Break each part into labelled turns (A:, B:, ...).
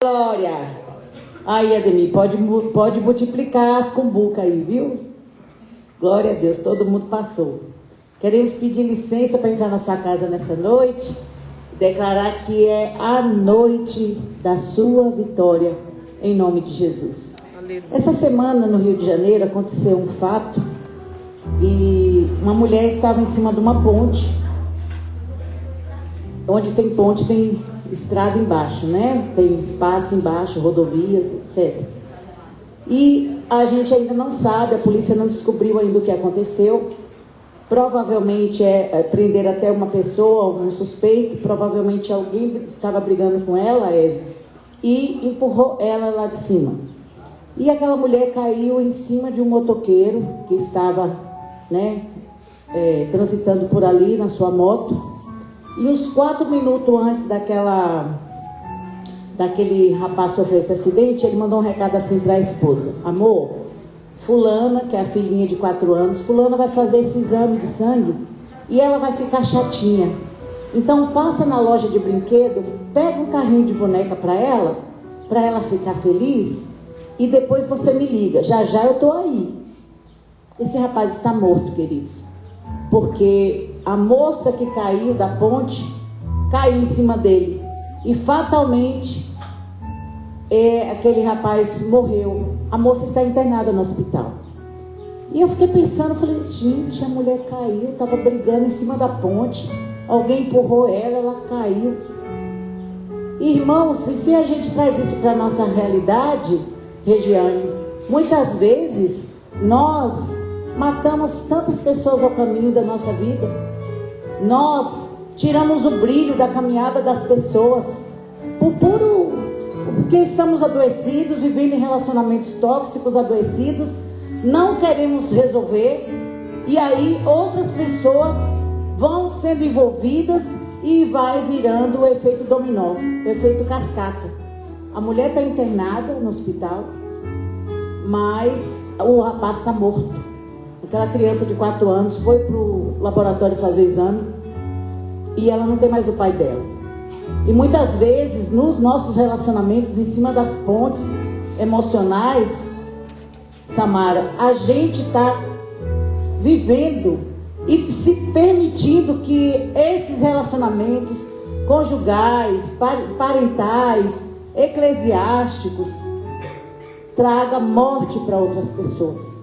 A: Glória! Aí, Ademir, pode multiplicar as cumbucas aí, viu? Glória a Deus, todo mundo passou. Queremos pedir licença para entrar na sua casa nessa noite, declarar que é a noite da sua vitória, em nome de Jesus. Aleluia. Essa semana, no Rio de Janeiro, aconteceu um fato e uma mulher estava em cima de uma ponte. Onde tem ponte, tem estrada embaixo, né? Tem espaço embaixo, rodovias, etc. E a gente ainda não sabe, a polícia não descobriu ainda o que aconteceu. Provavelmente prender até uma pessoa, um suspeito, provavelmente alguém estava brigando com ela, e empurrou ela lá de cima. E aquela mulher caiu em cima de um motoqueiro que estava, transitando por ali na sua moto. E uns 4 minutos antes daquele rapaz sofrer esse acidente, ele mandou um recado assim para a esposa: amor, fulana, que é a filhinha de 4 anos, fulana vai fazer esse exame de sangue e ela vai ficar chatinha. Então passa na loja de brinquedo, pega um carrinho de boneca para ela ficar feliz, e depois você me liga, já já eu tô aí. Esse rapaz está morto, queridos, porque a moça que caiu da ponte caiu em cima dele e fatalmente aquele rapaz morreu. A moça está internada no hospital. E eu fiquei pensando, falei, gente, a mulher caiu, estava brigando em cima da ponte, alguém empurrou ela caiu. Irmãos, e se a gente traz isso para a nossa realidade, Regiane, muitas vezes nós matamos tantas pessoas ao caminho da nossa vida. Nós tiramos o brilho da caminhada das pessoas porque estamos adoecidos, vivendo em relacionamentos tóxicos, adoecidos, não queremos resolver, e aí outras pessoas vão sendo envolvidas e vai virando o efeito dominó, o efeito cascata. A mulher está internada no hospital, mas o rapaz está morto. Aquela criança de 4 anos foi para o laboratório fazer o exame e ela não tem mais o pai dela. E muitas vezes, nos nossos relacionamentos, em cima das pontes emocionais, Samara, a gente está vivendo e se permitindo que esses relacionamentos conjugais, parentais, eclesiásticos, traga morte para outras pessoas.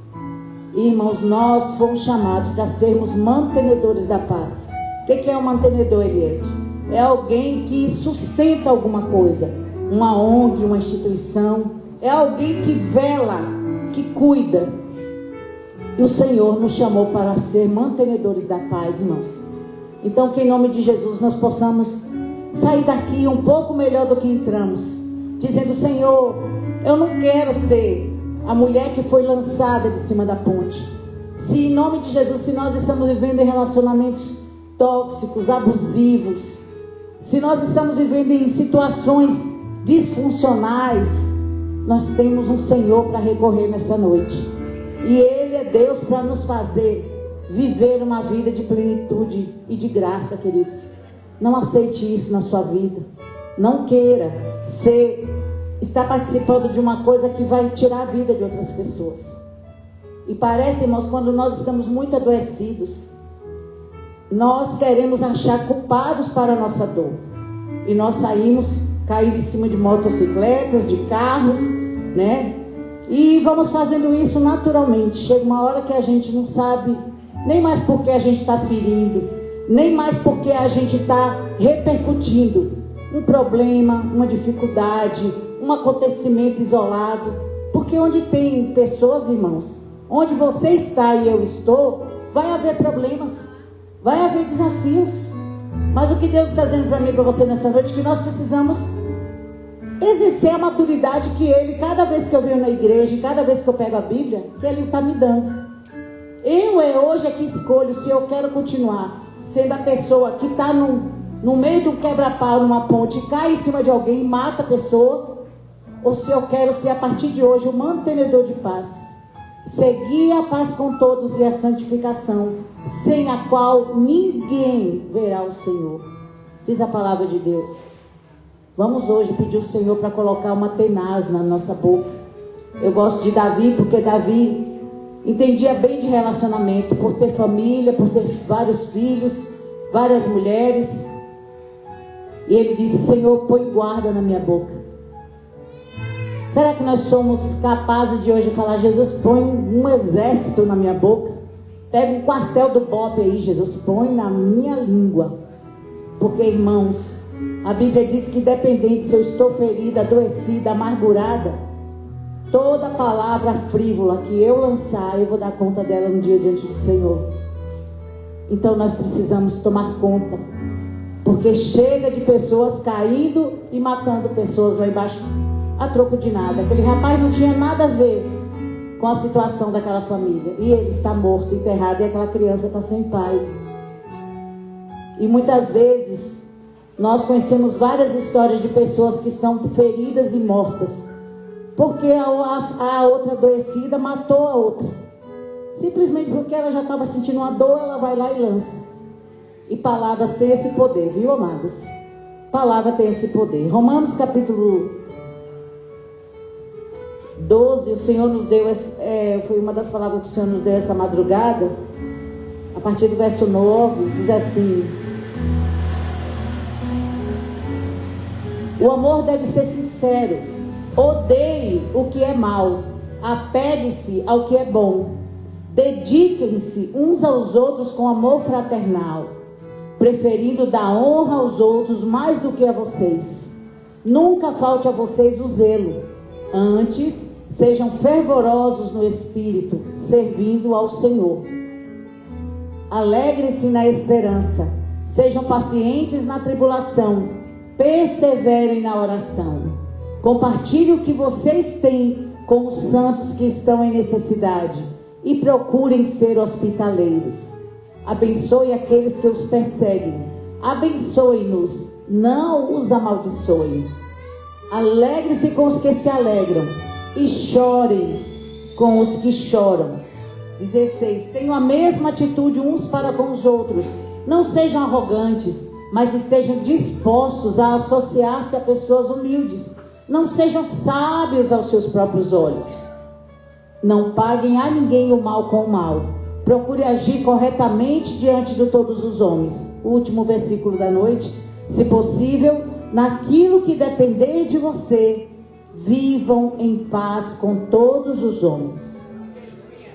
A: Irmãos, nós fomos chamados para sermos mantenedores da paz. O que é um mantenedor, Eliette? É alguém que sustenta alguma coisa, uma ONG, uma instituição. É alguém que vela, que cuida. E o Senhor nos chamou para ser mantenedores da paz, irmãos. Então, que em nome de Jesus nós possamos sair daqui um pouco melhor do que entramos, dizendo: Senhor, eu não quero ser a mulher que foi lançada de cima da ponte. Se em nome de Jesus, se nós estamos vivendo em relacionamentos tóxicos, abusivos, se nós estamos vivendo em situações disfuncionais, nós temos um Senhor para recorrer nessa noite. E Ele é Deus para nos fazer viver uma vida de plenitude e de graça, queridos. Não aceite isso na sua vida. Não queira está participando de uma coisa que vai tirar a vida de outras pessoas. E parece, irmãos, quando nós estamos muito adoecidos, nós queremos achar culpados para a nossa dor. E nós saímos caindo em cima de motocicletas, de carros, E vamos fazendo isso naturalmente. Chega uma hora que a gente não sabe nem mais porque a gente está ferindo, nem mais porque a gente está repercutindo um problema, uma dificuldade, um acontecimento isolado. Porque onde tem pessoas, irmãos, onde você está e eu estou, vai haver problemas, vai haver desafios. Mas o que Deus está dizendo para mim e para você nessa noite é que nós precisamos exercer a maturidade que Ele, cada vez que eu venho na igreja, cada vez que eu pego a Bíblia, que Ele está me dando. Hoje é que escolho se eu quero continuar sendo a pessoa que está no meio de um quebra-pau, numa ponte, cai em cima de alguém e mata a pessoa, ou se eu quero ser a partir de hoje o mantenedor de paz, seguir a paz com todos e a santificação, sem a qual ninguém verá o Senhor. Diz a palavra de Deus. Vamos hoje pedir ao Senhor para colocar uma tenaz na nossa boca. Eu gosto de Davi porque Davi entendia bem de relacionamento, por ter família, por ter vários filhos, várias mulheres. E ele disse: Senhor, põe guarda na minha boca. Será que nós somos capazes de hoje falar: Jesus, põe um exército na minha boca? Pega um quartel do BOPE aí, Jesus, põe na minha língua. Porque, irmãos, a Bíblia diz que independente se eu estou ferida, adoecida, amargurada, toda palavra frívola que eu lançar, eu vou dar conta dela um dia diante do Senhor. Então nós precisamos tomar conta, porque chega de pessoas caindo e matando pessoas lá embaixo a troco de nada. Aquele rapaz não tinha nada a ver com a situação daquela família, e ele está morto, enterrado, e aquela criança está sem pai. E muitas vezes nós conhecemos várias histórias de pessoas que estão feridas e mortas, porque a outra adoecida matou a outra. Simplesmente porque ela já estava sentindo uma dor, ela vai lá e lança. E palavras têm esse poder, viu, amadas? Palavra tem esse poder. Romanos capítulo 12, o Senhor nos deu, foi uma das palavras que o Senhor nos deu essa madrugada. A partir do verso 9, diz assim: o amor deve ser sincero. Odeie o que é mal. Apegue-se ao que é bom. Dediquem-se uns aos outros com amor fraternal, preferindo dar honra aos outros mais do que a vocês. Nunca falte a vocês o zelo. Antes, sejam fervorosos no espírito, servindo ao Senhor. Alegrem-se na esperança. Sejam pacientes na tribulação. Perseverem na oração. Compartilhe o que vocês têm com os santos que estão em necessidade e procurem ser hospitaleiros. Abençoe aqueles que os perseguem. Abençoe-nos, não os amaldiçoe. Alegre-se com os que se alegram e chorem com os que choram. 16. Tenham a mesma atitude uns para com os outros. Não sejam arrogantes, mas estejam dispostos a associar-se a pessoas humildes. Não sejam sábios aos seus próprios olhos. Não paguem a ninguém o mal com o mal. Procure agir corretamente diante de todos os homens. O último versículo da noite. Se possível, naquilo que depender de você, vivam em paz com todos os homens.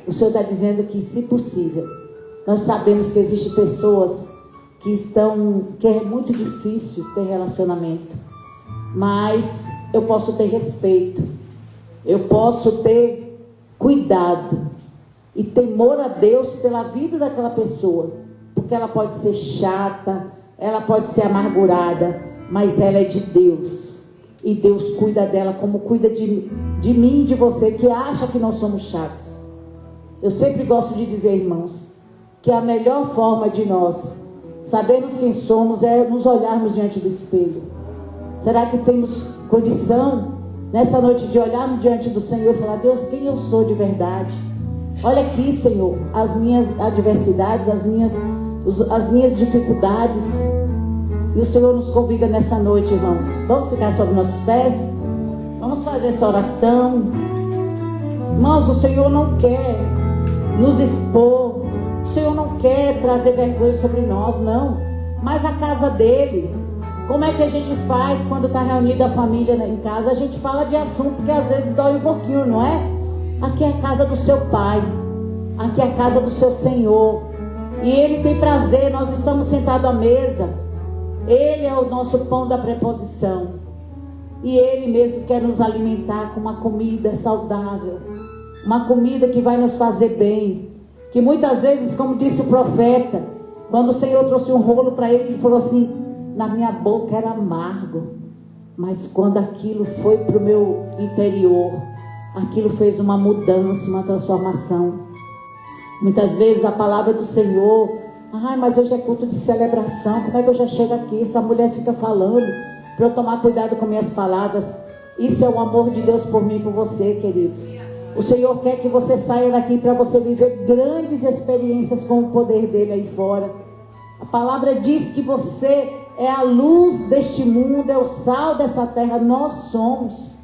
A: O Senhor está dizendo que, se possível, nós sabemos que existem pessoas que é muito difícil ter relacionamento, mas eu posso ter respeito, eu posso ter cuidado e temor a Deus pela vida daquela pessoa, porque ela pode ser chata, ela pode ser amargurada, mas ela é de Deus, e Deus cuida dela como cuida de mim e de você, que acha que nós somos chatos. Eu sempre gosto de dizer, irmãos, que a melhor forma de nós sabermos quem somos é nos olharmos diante do espelho. Será que temos condição nessa noite de olharmos diante do Senhor e falar: Deus, quem eu sou de verdade? Olha aqui, Senhor, as minhas adversidades, as minhas dificuldades. E o Senhor nos convida nessa noite, irmãos. Vamos ficar sobre nossos pés? Vamos fazer essa oração. Irmãos, o Senhor não quer nos expor. O Senhor não quer trazer vergonha sobre nós, não. Mas a casa dele, como é que a gente faz quando está reunida a família em casa? A gente fala de assuntos que às vezes dói um pouquinho, não é? Aqui é a casa do seu Pai. Aqui é a casa do seu Senhor. E Ele tem prazer, nós estamos sentados à mesa. Ele é o nosso pão da preposição. E Ele mesmo quer nos alimentar com uma comida saudável. Uma comida que vai nos fazer bem. Que muitas vezes, como disse o profeta, quando o Senhor trouxe um rolo para ele, ele falou assim: na minha boca era amargo, mas quando aquilo foi para o meu interior, aquilo fez uma mudança, uma transformação. Muitas vezes a palavra do Senhor: mas hoje é culto de celebração, como é que eu já chego aqui? Essa mulher fica falando para eu tomar cuidado com minhas palavras. Isso é o amor de Deus por mim e por você, queridos. O Senhor quer que você saia daqui para você viver grandes experiências com o poder dele aí fora. A palavra diz que você é a luz deste mundo, é o sal dessa terra, nós somos.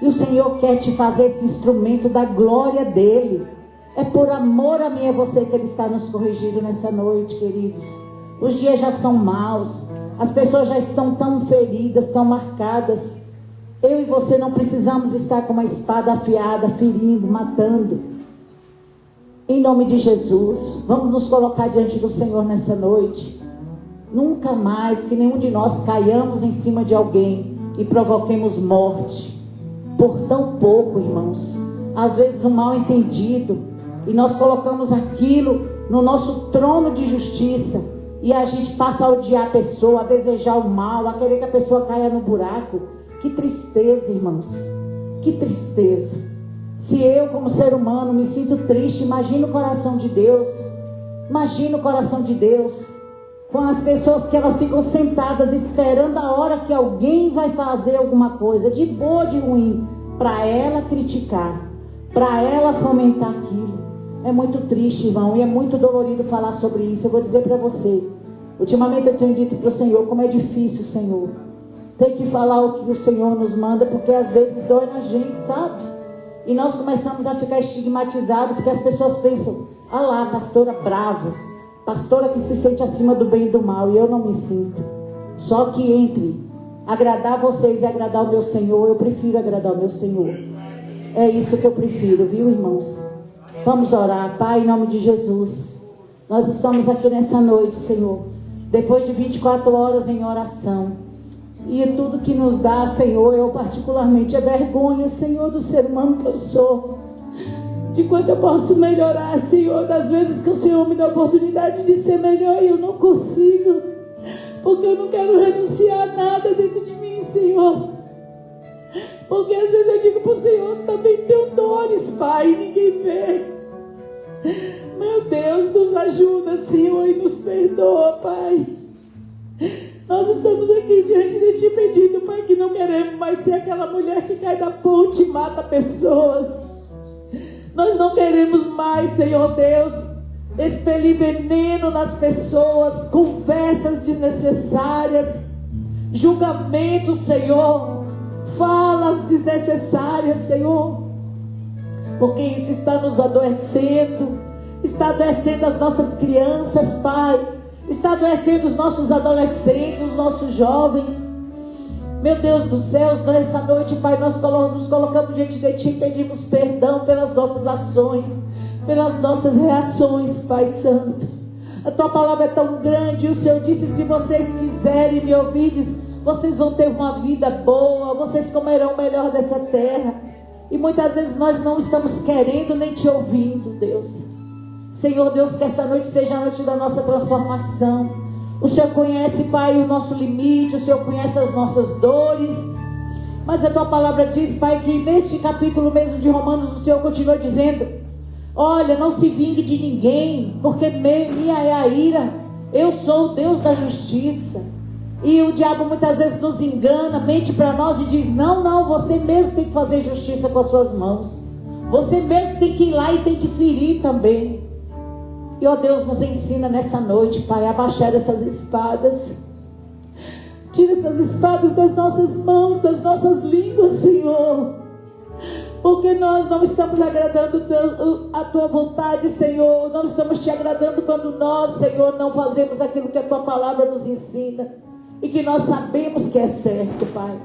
A: E o Senhor quer te fazer esse instrumento da glória dele. É por amor a mim e a você que ele está nos corrigindo nessa noite, queridos. Os dias já são maus, as pessoas já estão tão feridas, tão marcadas. Eu e você não precisamos estar com uma espada afiada, ferindo, matando. Em nome de Jesus, vamos nos colocar diante do Senhor nessa noite. Nunca mais que nenhum de nós caiamos em cima de alguém e provoquemos morte. Por tão pouco, irmãos. Às vezes um mal entendido. E nós colocamos aquilo no nosso trono de justiça. E a gente passa a odiar a pessoa, a desejar o mal, a querer que a pessoa caia no buraco. Que tristeza, irmãos. Que tristeza. Se eu, como ser humano, me sinto triste, imagina o coração de Deus. Imagina o coração de Deus. Com as pessoas que elas ficam sentadas esperando a hora que alguém vai fazer alguma coisa, de boa ou de ruim, para ela criticar, para ela fomentar aquilo. É muito triste, irmão, e é muito dolorido falar sobre isso. Eu vou dizer para você, ultimamente eu tenho dito para o Senhor, como é difícil, Senhor, ter que falar o que o Senhor nos manda, porque às vezes dói na gente, sabe? E nós começamos a ficar estigmatizados, porque as pessoas pensam, ah lá, pastora brava, pastora que se sente acima do bem e do mal, e eu não me sinto. Só que entre agradar vocês e agradar o meu Senhor, eu prefiro agradar o meu Senhor. É isso que eu prefiro, viu, irmãos? Vamos orar. Pai, em nome de Jesus, nós estamos aqui nessa noite, Senhor, depois de 24 horas em oração, e tudo que nos dá, Senhor, eu particularmente, é vergonha, Senhor, do ser humano que eu sou, de quanto eu posso melhorar, Senhor, das vezes que o Senhor me dá a oportunidade de ser melhor e eu não consigo, porque eu não quero renunciar a nada dentro de mim, Senhor. Porque às vezes eu digo para o Senhor, também tenho dores, Pai, e ninguém vê. Meu Deus, nos ajuda, Senhor, e nos perdoa, Pai. Nós estamos aqui diante de Ti pedindo, Pai, que não queremos mais ser aquela mulher que cai da ponte e mata pessoas. Nós não queremos mais, Senhor Deus, expelir veneno nas pessoas, conversas desnecessárias, julgamentos, Senhor, falas desnecessárias, Senhor, porque isso está nos adoecendo, está adoecendo as nossas crianças, Pai, está adoecendo os nossos adolescentes, os nossos jovens. Meu Deus do céu, nessa noite, Pai, nós nos colocamos diante de Ti e pedimos perdão pelas nossas ações, pelas nossas reações, Pai Santo. A Tua palavra é tão grande, e o Senhor disse, se vocês quiserem me ouvirem, vocês vão ter uma vida boa, vocês comerão o melhor dessa terra. E muitas vezes nós não estamos querendo nem Te ouvindo, Deus. Senhor Deus, que essa noite seja a noite da nossa transformação. O Senhor conhece, Pai, o nosso limite, o Senhor conhece as nossas dores. Mas a Tua palavra diz, Pai, que neste capítulo mesmo de Romanos, o Senhor continua dizendo, olha, não se vingue de ninguém, porque minha é a ira. Eu sou o Deus da justiça. E o diabo muitas vezes nos engana, mente para nós e diz, não, você mesmo tem que fazer justiça com as suas mãos. Você mesmo tem que ir lá e tem que ferir também. E, ó Deus, nos ensina nessa noite, Pai, a baixar essas espadas. Tira essas espadas das nossas mãos, das nossas línguas, Senhor. Porque nós não estamos agradando a Tua vontade, Senhor. Não estamos Te agradando quando nós, Senhor, não fazemos aquilo que a Tua palavra nos ensina. E que nós sabemos que é certo, Pai.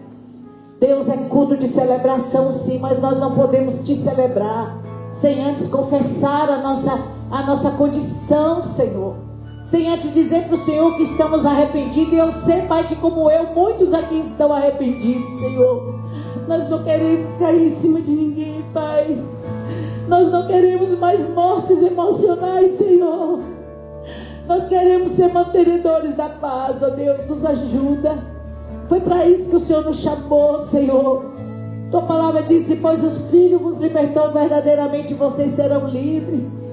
A: Deus, é culto de celebração, sim, mas nós não podemos Te celebrar sem antes confessar a nossa condição, Senhor. Sem antes dizer para o Senhor que estamos arrependidos. E eu sei, Pai, que como eu, muitos aqui estão arrependidos, Senhor. Nós não queremos cair em cima de ninguém, Pai. Nós não queremos mais mortes emocionais, Senhor. Nós queremos ser mantenedores da paz, ó Deus, nos ajuda. Foi para isso que o Senhor nos chamou, Senhor. Tua palavra disse, pois os filhos vos libertou verdadeiramente, vocês serão livres.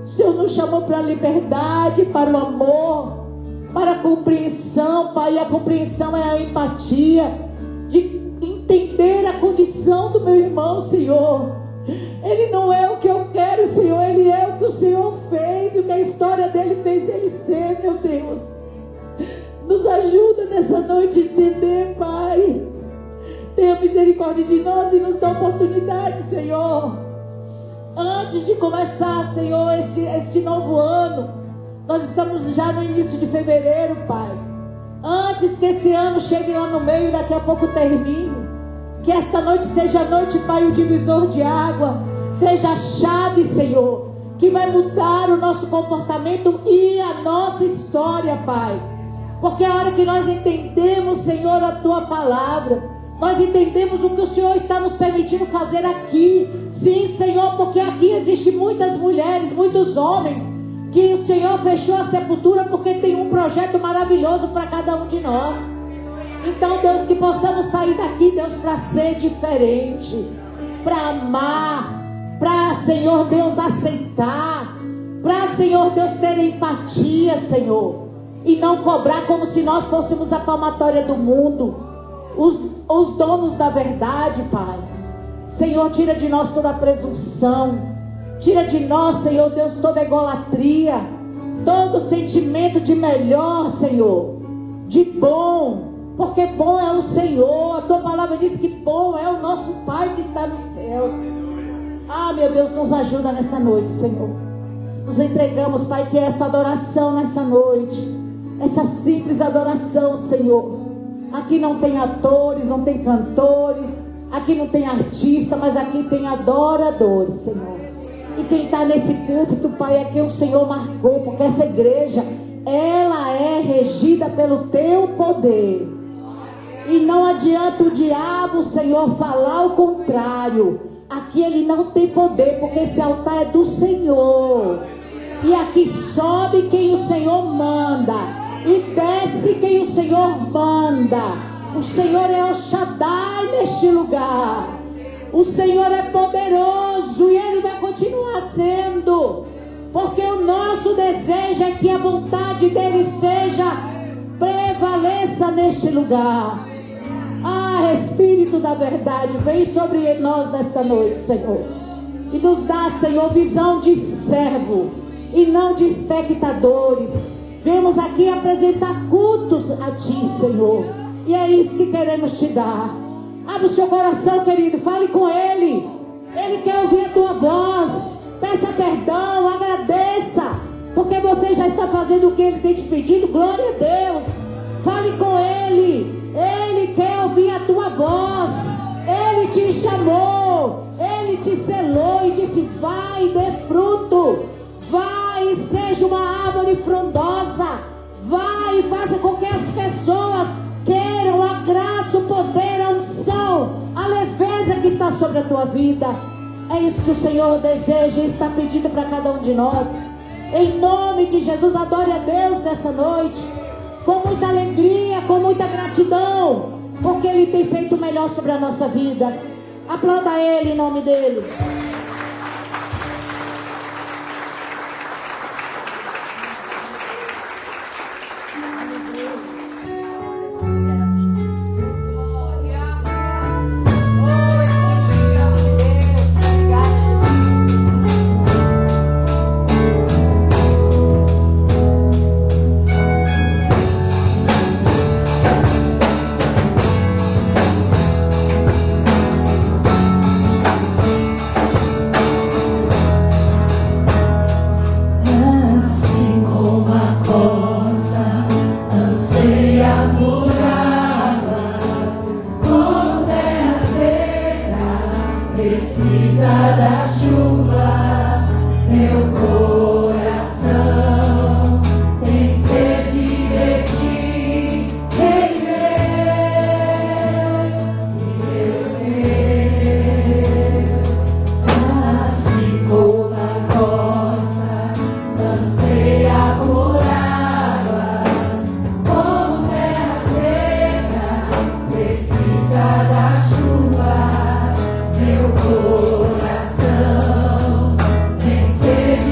A: O Senhor nos chamou para a liberdade, para o amor, para a compreensão, Pai. E a compreensão é a empatia, de entender a condição do meu irmão, Senhor. Ele não é o que eu quero, Senhor. Ele é o que o Senhor fez, o que a história dele fez ele ser, meu Deus. Nos ajuda nessa noite a entender, Pai. Tenha misericórdia de nós e nos dá oportunidade, Senhor. Antes de começar, Senhor, este novo ano, nós estamos já no início de fevereiro, Pai. Antes que esse ano chegue lá no meio e daqui a pouco termine, que esta noite seja a noite, Pai, o divisor de água, seja a chave, Senhor, que vai mudar o nosso comportamento e a nossa história, Pai. Porque a hora que nós entendemos, Senhor, a Tua palavra, nós entendemos o que o Senhor está nos permitindo fazer aqui. Sim, Senhor, porque aqui existem muitas mulheres, muitos homens, que o Senhor fechou a sepultura porque tem um projeto maravilhoso para cada um de nós. Então, Deus, que possamos sair daqui, Deus, para ser diferente, para amar, para, Senhor Deus, aceitar, para, Senhor Deus, ter empatia, Senhor, e não cobrar como se nós fôssemos a palmatória do mundo. Os donos da verdade, Pai. Senhor, tira de nós toda a presunção. Tira de nós, Senhor Deus, toda a egolatria, todo sentimento de melhor, Senhor, de bom, porque bom é o Senhor. A Tua palavra diz que bom é o nosso Pai que está nos céus. Ah, meu Deus, nos ajuda nessa noite, Senhor. Nos entregamos, Pai, que essa adoração nessa noite, essa simples adoração, Senhor. Aqui não tem atores, não tem cantores, aqui não tem artista, mas aqui tem adoradores, Senhor. E quem está nesse púlpito, Pai, é quem o Senhor marcou, porque essa igreja, ela é regida pelo Teu poder. E não adianta o diabo, Senhor, falar o contrário. Aqui ele não tem poder, porque esse altar é do Senhor. E aqui sobe quem o Senhor manda, e desce quem o Senhor manda. O Senhor é El Shaddai neste lugar. O Senhor é poderoso e Ele vai continuar sendo. Porque o nosso desejo é que a vontade dEle prevaleça neste lugar. Ah, Espírito da verdade, vem sobre nós nesta noite, Senhor. E nos dá, Senhor, visão de servo e não de espectadores. Vemos aqui apresentar cultos a Ti, Senhor. E é isso que queremos Te dar. Abre o seu coração, querido. Fale com Ele. Ele quer ouvir a tua voz. Peça perdão, agradeça. Porque você já está fazendo o que Ele tem te pedido. Glória a Deus. Fale com Ele. Ele quer ouvir a tua voz. Ele te chamou. Ele te selou e disse: vai e dê fruto. Vai e seja uma árvore frondosa. Vai e faça com que as pessoas queiram a graça, o poder, a unção, a leveza que está sobre a tua vida. É isso que o Senhor deseja e está pedindo para cada um de nós. Em nome de Jesus, adore a Deus nessa noite, com muita alegria, com muita gratidão, porque Ele tem feito o melhor sobre a nossa vida. Aplauda Ele em nome dEle.
B: Meu coração tem sede.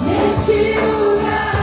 B: Neste lugar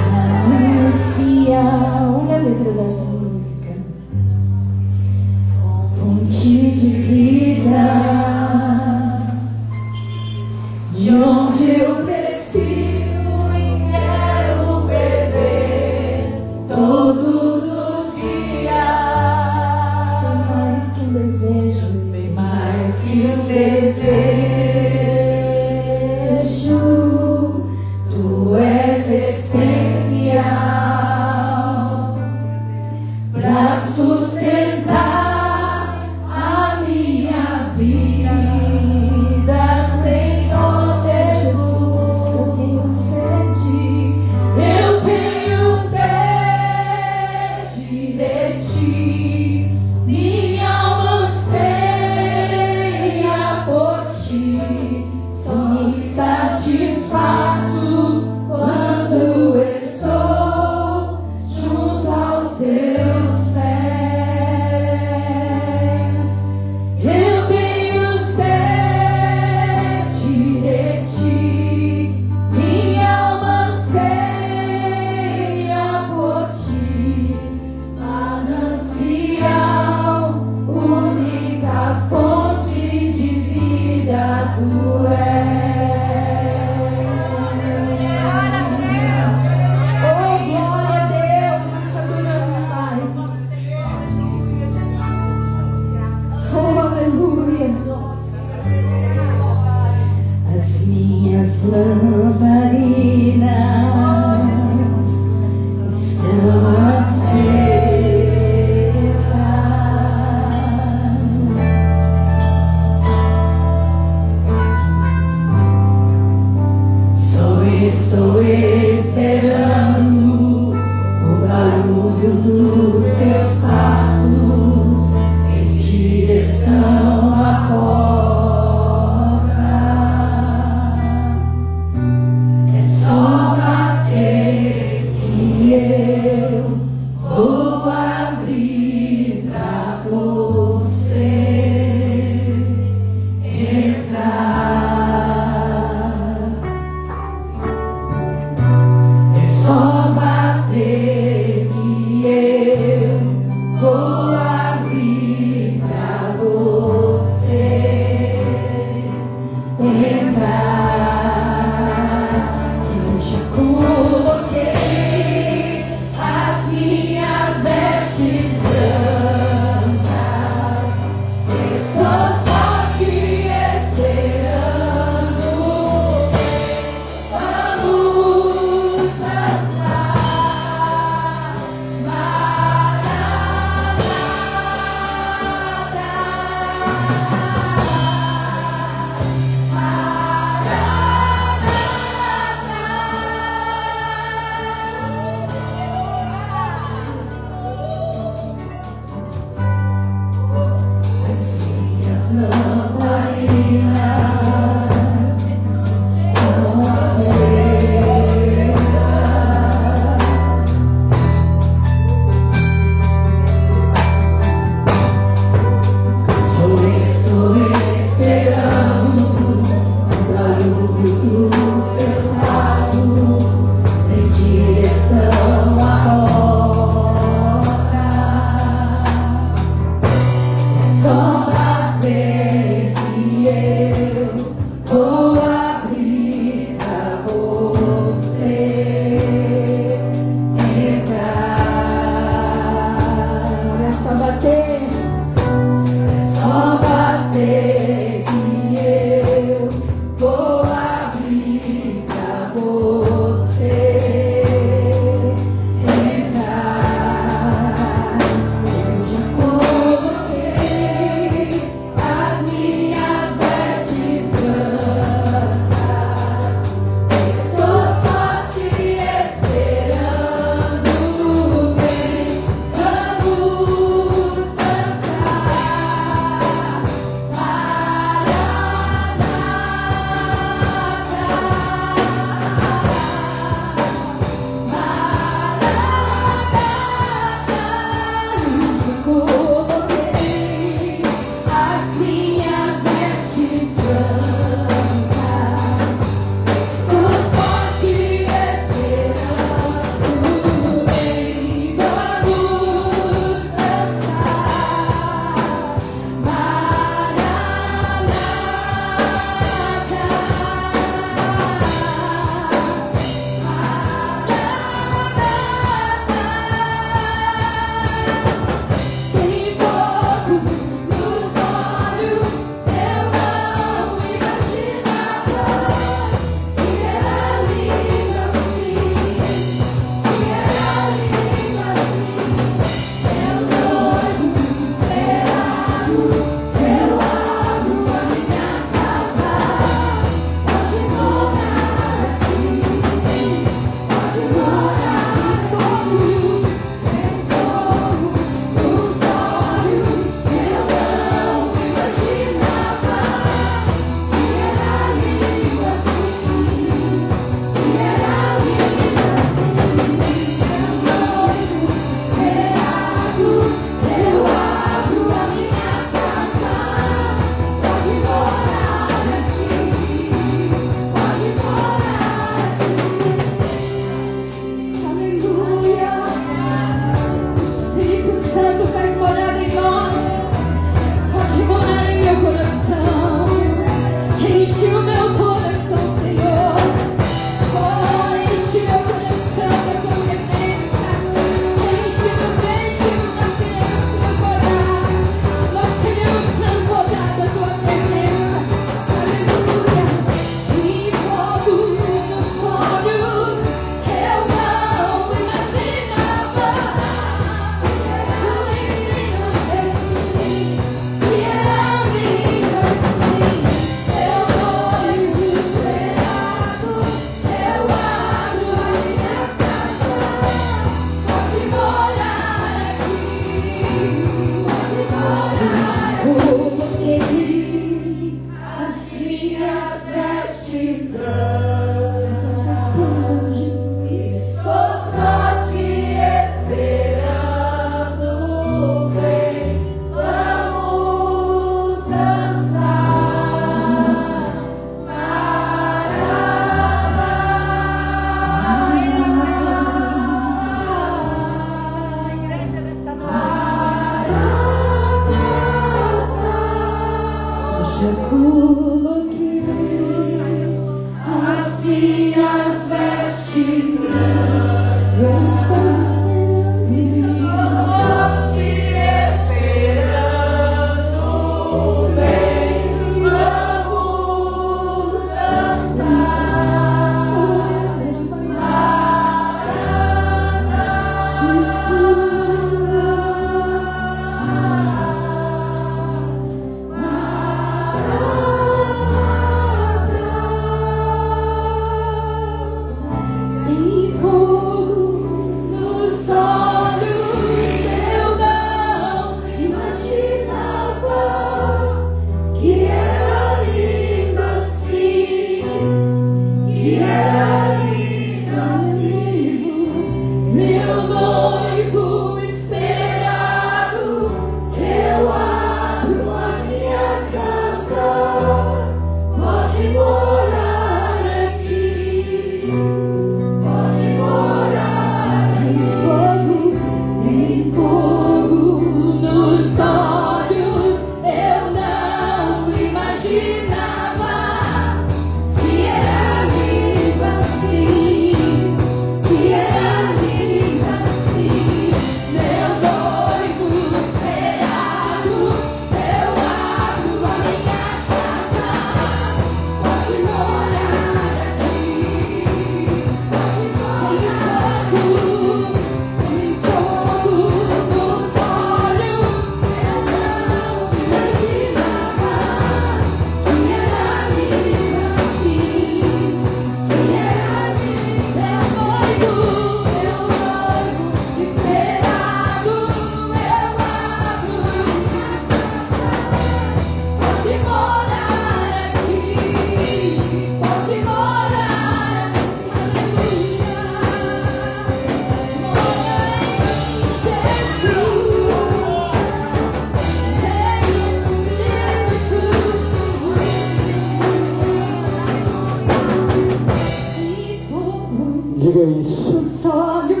B: Diga isso.
C: Os olhos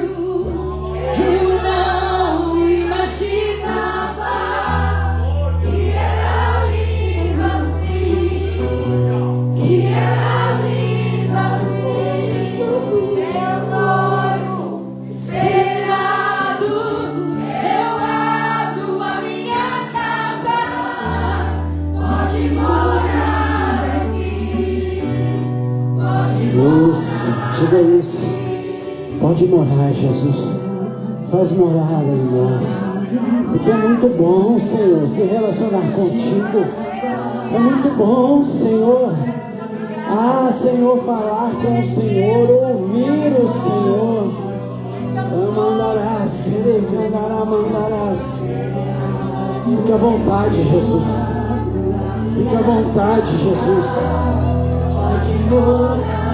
C: eu não imaginava que era lindo assim, que era lindo assim. Meu noivo esperado, eu abro a minha casa, pode morar aqui, pode morar.
B: Isso, diga isso. Pode morar, Jesus. Faz morada em nós. Porque é muito bom, Senhor, se relacionar contigo. É muito bom, Senhor. Ah, Senhor, falar com o Senhor, ouvir o Senhor. Amandarás, mandarás. Fica à vontade, Jesus. Fica à vontade, Jesus.
C: Pode morar.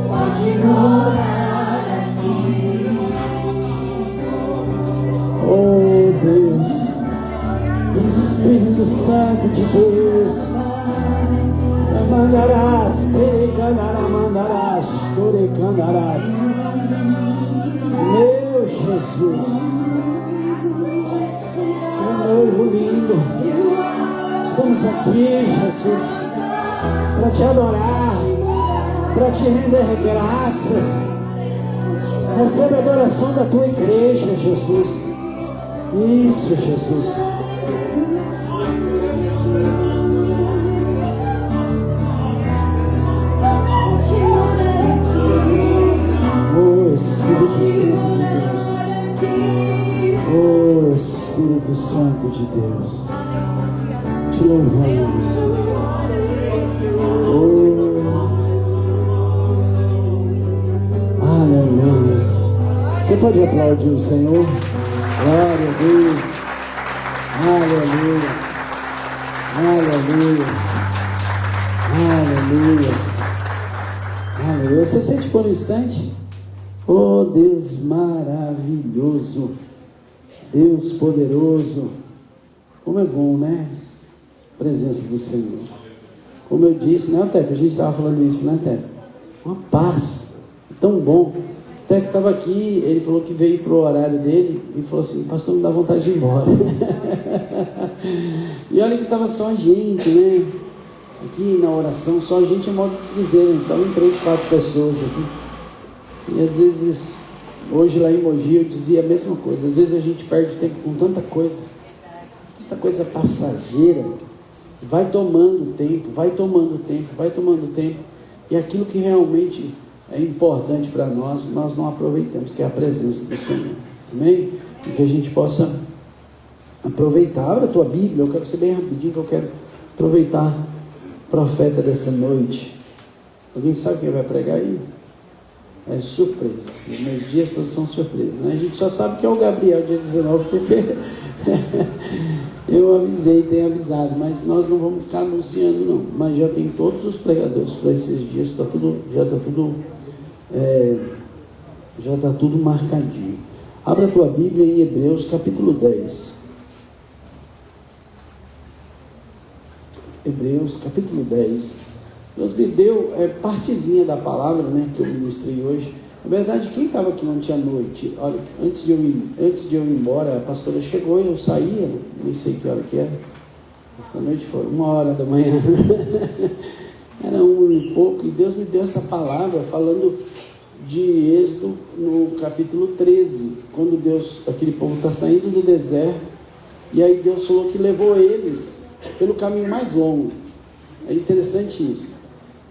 C: Pode morar aqui.
B: Oh Deus, Espírito Santo de Deus, mandarás, mandarás, meu Jesus, meu noivo lindo, estamos aqui, Jesus, para te adorar, para te render graças. Recebe a adoração da tua igreja, Jesus. Isso, Jesus. Oh, Espírito Santo de Deus. Oh, Espírito Santo de Deus. Te louvamos. Aleluia. Você pode aplaudir o Senhor? Glória a Deus. Aleluia. Aleluia. Aleluia. Aleluia. Você sente por um instante? Oh, Deus maravilhoso. Deus poderoso. Como é bom, né? A presença do Senhor. Como eu disse, né, Teco? A gente estava falando isso, né, Teco? Uma paz. Tão bom. O Teco estava aqui, ele falou que veio para o horário dele e falou assim: pastor, me dá vontade de ir embora. E olha que estava só a gente, né? Aqui na oração, só a gente é modo de dizer, a gente estava em 3, 4 pessoas aqui. E às vezes, hoje lá em Mogi eu dizia a mesma coisa, às vezes a gente perde tempo com tanta coisa passageira, vai tomando tempo, e aquilo que realmente é importante para nós não aproveitamos, que é a presença do Senhor, amém? E que a gente possa aproveitar. Abra a tua Bíblia, eu quero ser bem rapidinho, que eu quero aproveitar o profeta dessa noite. Alguém sabe quem vai pregar aí? É surpresa, assim, meus dias todos são surpresas, né? A gente só sabe que é o Gabriel, dia 19, porque eu avisei, tenho avisado, mas nós não vamos ficar anunciando não, mas já tem todos os pregadores para esses dias, já está tudo marcadinho. Abra a tua Bíblia em Hebreus capítulo 10. Hebreus capítulo 10. Deus me deu partezinha da palavra, né, que eu ministrei hoje. Na verdade, quem estava aqui ontem à noite, olha, antes de eu ir embora, a pastora chegou e eu saía, nem sei que hora que era. Essa noite foi 1h da manhã. Era 1 e pouco, e Deus me deu essa palavra falando de Êxodo no capítulo 13, quando aquele povo está saindo do deserto, e aí Deus falou que levou eles pelo caminho mais longo. É interessante isso.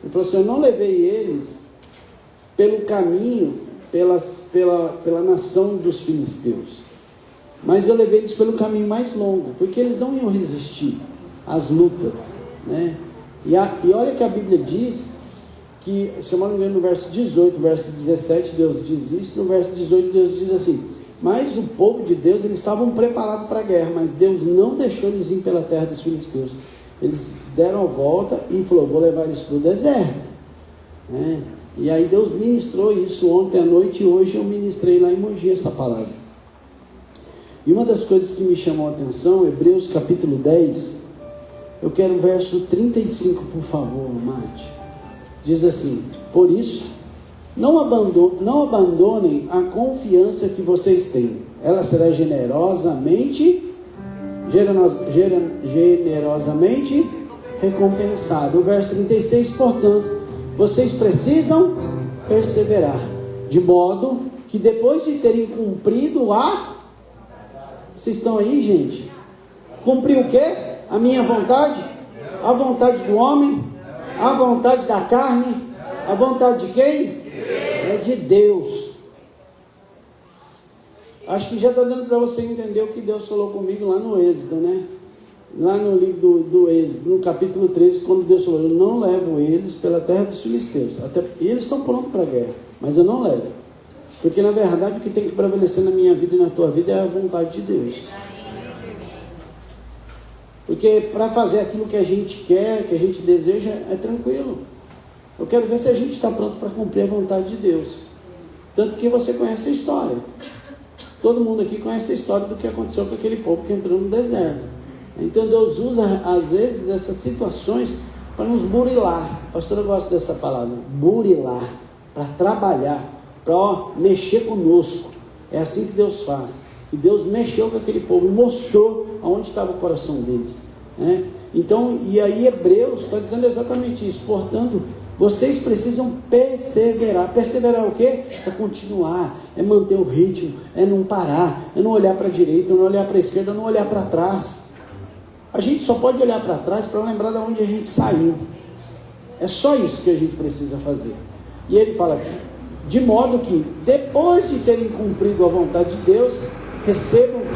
B: Ele falou assim: eu não levei eles pelo caminho, pela nação dos filisteus, mas eu levei eles pelo caminho mais longo, porque eles não iam resistir às lutas, né? E olha que a Bíblia diz que, se eu não me engano, no verso 18, verso 17, Deus diz isso. No verso 18, Deus diz assim: mas o povo de Deus, eles estavam preparados para a guerra, mas Deus não deixou eles ir pela terra dos filisteus. Eles deram a volta e falou: vou levar eles para o deserto, né? E aí Deus ministrou isso ontem à noite, e hoje eu ministrei lá em Mogi essa palavra. E uma das coisas que me chamou a atenção, Hebreus capítulo 10, eu quero o verso 35, por favor, Mate. Diz assim: por isso, não abandonem a confiança que vocês têm, ela será generosamente recompensada. O verso 36, portanto, vocês precisam perseverar, de modo que depois de terem cumprido vocês estão aí, gente? Cumprir o quê? A minha vontade? A vontade do homem? A vontade da carne? A vontade de quem? É de Deus. Acho que já está dando para você entender o que Deus falou comigo lá no Êxodo, né? Lá no livro do Êxodo, no capítulo 13, quando Deus falou: eu não levo eles pela terra dos filisteus. Eles estão prontos para a guerra, mas eu não levo. Porque na verdade o que tem que prevalecer na minha vida e na tua vida é a vontade de Deus. Porque para fazer aquilo que a gente quer, que a gente deseja, é tranquilo. Eu quero ver se a gente está pronto para cumprir a vontade de Deus. Tanto que você conhece a história. Todo mundo aqui conhece a história do que aconteceu com aquele povo que entrou no deserto. Então Deus usa às vezes essas situações para nos burilar. A pastora gosta dessa palavra, burilar, para trabalhar, para mexer conosco. É assim que Deus faz. E Deus mexeu com aquele povo e mostrou aonde estava o coração deles, né? Então, e aí Hebreus está dizendo exatamente isso. Portanto, vocês precisam perseverar. Perseverar o quê? É continuar, é manter o ritmo, é não parar, é não olhar para a direita, não olhar para a esquerda, não olhar para trás. A gente só pode olhar para trás para lembrar de onde a gente saiu. É só isso que a gente precisa fazer. E ele fala aqui: de modo que depois de terem cumprido a vontade de Deus, recebam o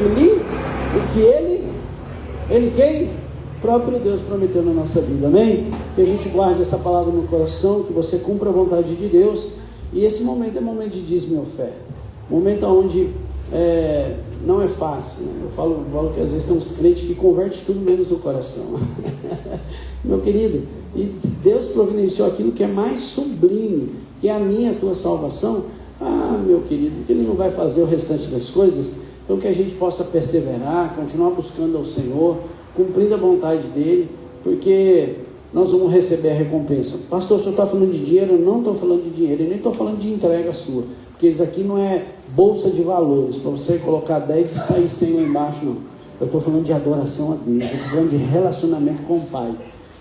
B: que ele quem? Próprio Deus prometeu na nossa vida, amém? Que a gente guarde essa palavra no coração, que você cumpra a vontade de Deus. E esse momento é momento de dízimo e oferta, momento onde não é fácil, né? Eu falo que às vezes tem uns crentes que convertem tudo menos o coração. Meu querido, e Deus providenciou aquilo que é mais sublime, que é a minha, a tua salvação. Meu querido, que Ele não vai fazer o restante das coisas? Então que a gente possa perseverar, continuar buscando ao Senhor, cumprindo a vontade dEle, porque nós vamos receber a recompensa. Pastor, o senhor está falando de dinheiro? Eu não estou falando de dinheiro, eu nem estou falando de entrega sua, porque isso aqui não é bolsa de valores, para você colocar 10 e sair 100 lá embaixo, não. Eu estou falando de adoração a Deus, eu estou falando de relacionamento com o Pai,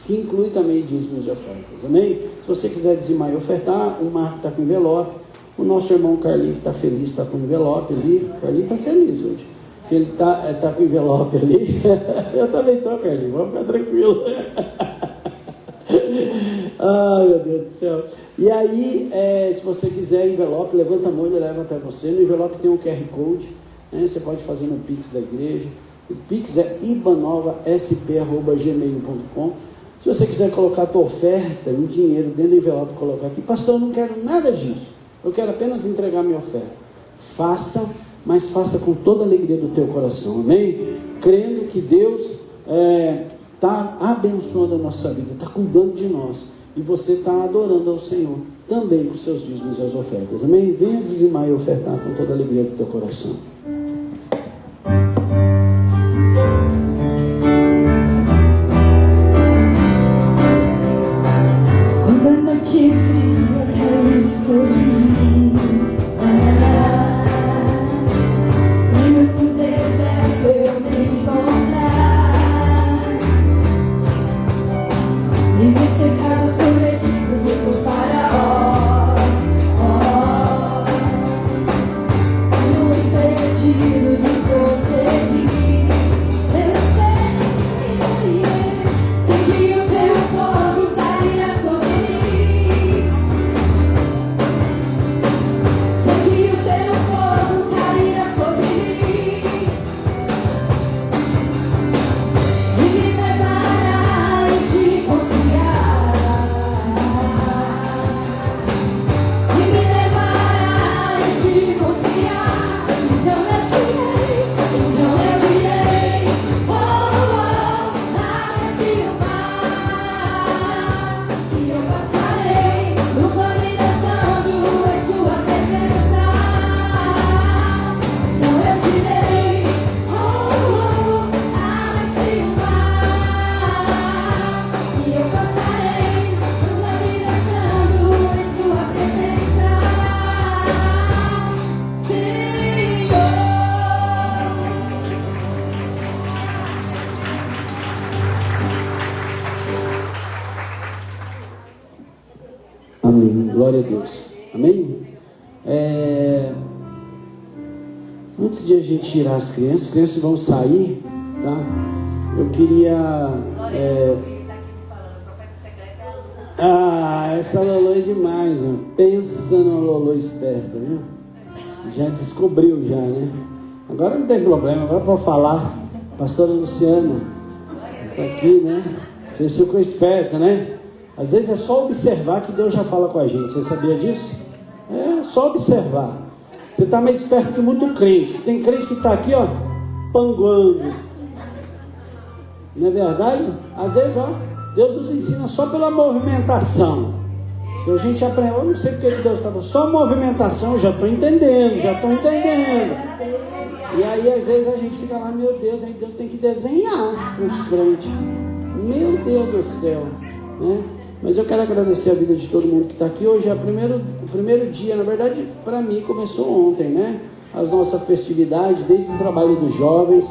B: que inclui também dízimos e ofertas, amém? Se você quiser dizimar e ofertar, o Marco está com envelope. O nosso irmão Carlinhos está feliz, está com o envelope ali. O Carlinhos está feliz hoje. Ele está com o envelope ali. Eu também estou, Carlinhos, vamos ficar tranquilo. Ai, meu Deus do céu. E aí, se você quiser envelope, levanta a mão e ele leva até você. No envelope tem um QR Code, né? Você pode fazer no Pix da igreja. O Pix é ibanovasp@gmail.com. Se você quiser colocar a tua oferta em dinheiro dentro do envelope e colocar aqui, pastor, eu não quero nada disso, eu quero apenas entregar minha oferta. Faça, mas faça com toda a alegria do teu coração, amém? Crendo que Deus está abençoando a nossa vida, está cuidando de nós, e você está adorando ao Senhor também com seus dízimos e as ofertas, amém? Venha dizimar e ofertar com toda a alegria do teu coração.
C: Quando a noite fria cai sobre mim, e no deserto eu me encontrar, e me cercado por egípcios e por Faraó, fui impedido de prosseguir. Eu sei que o teu fogo cairá sobre mim. Sei que o teu fogo cairá sobre mim e me levará em te confiar, e me levará em te confiar. Então eu direi, oh, abre-se o mar, e eu passarei no vale dançando em sua presença. Então eu direi, oh, abre-se o mar, e eu passarei no vale dançando em sua presença. Senhor.
B: Amém, glória a Deus, amém? Antes de a gente tirar as crianças vão sair, tá? Eu queria essa Lolo é demais, ó. Pensa numa Lolo esperta, viu? Já descobriu já, né? Agora não tem problema, agora pode falar. Pastora Luciana está aqui, né? Você ficou esperta, né? Às vezes é só observar que Deus já fala com a gente. Você sabia disso? É só observar. Você está mais esperto que muito crente. Tem crente que está aqui, ó, panguando. Não é verdade? Às vezes, ó, Deus nos ensina só pela movimentação. Se a gente aprende, eu não sei porque que Deus está falando, só movimentação, eu já estou entendendo. E aí, às vezes, a gente fica lá, meu Deus, aí Deus tem que desenhar os crentes. Meu Deus do céu, né? Mas eu quero agradecer a vida de todo mundo que está aqui. Hoje é o primeiro dia, na verdade, para mim começou ontem, né? As nossas festividades, desde o trabalho dos jovens,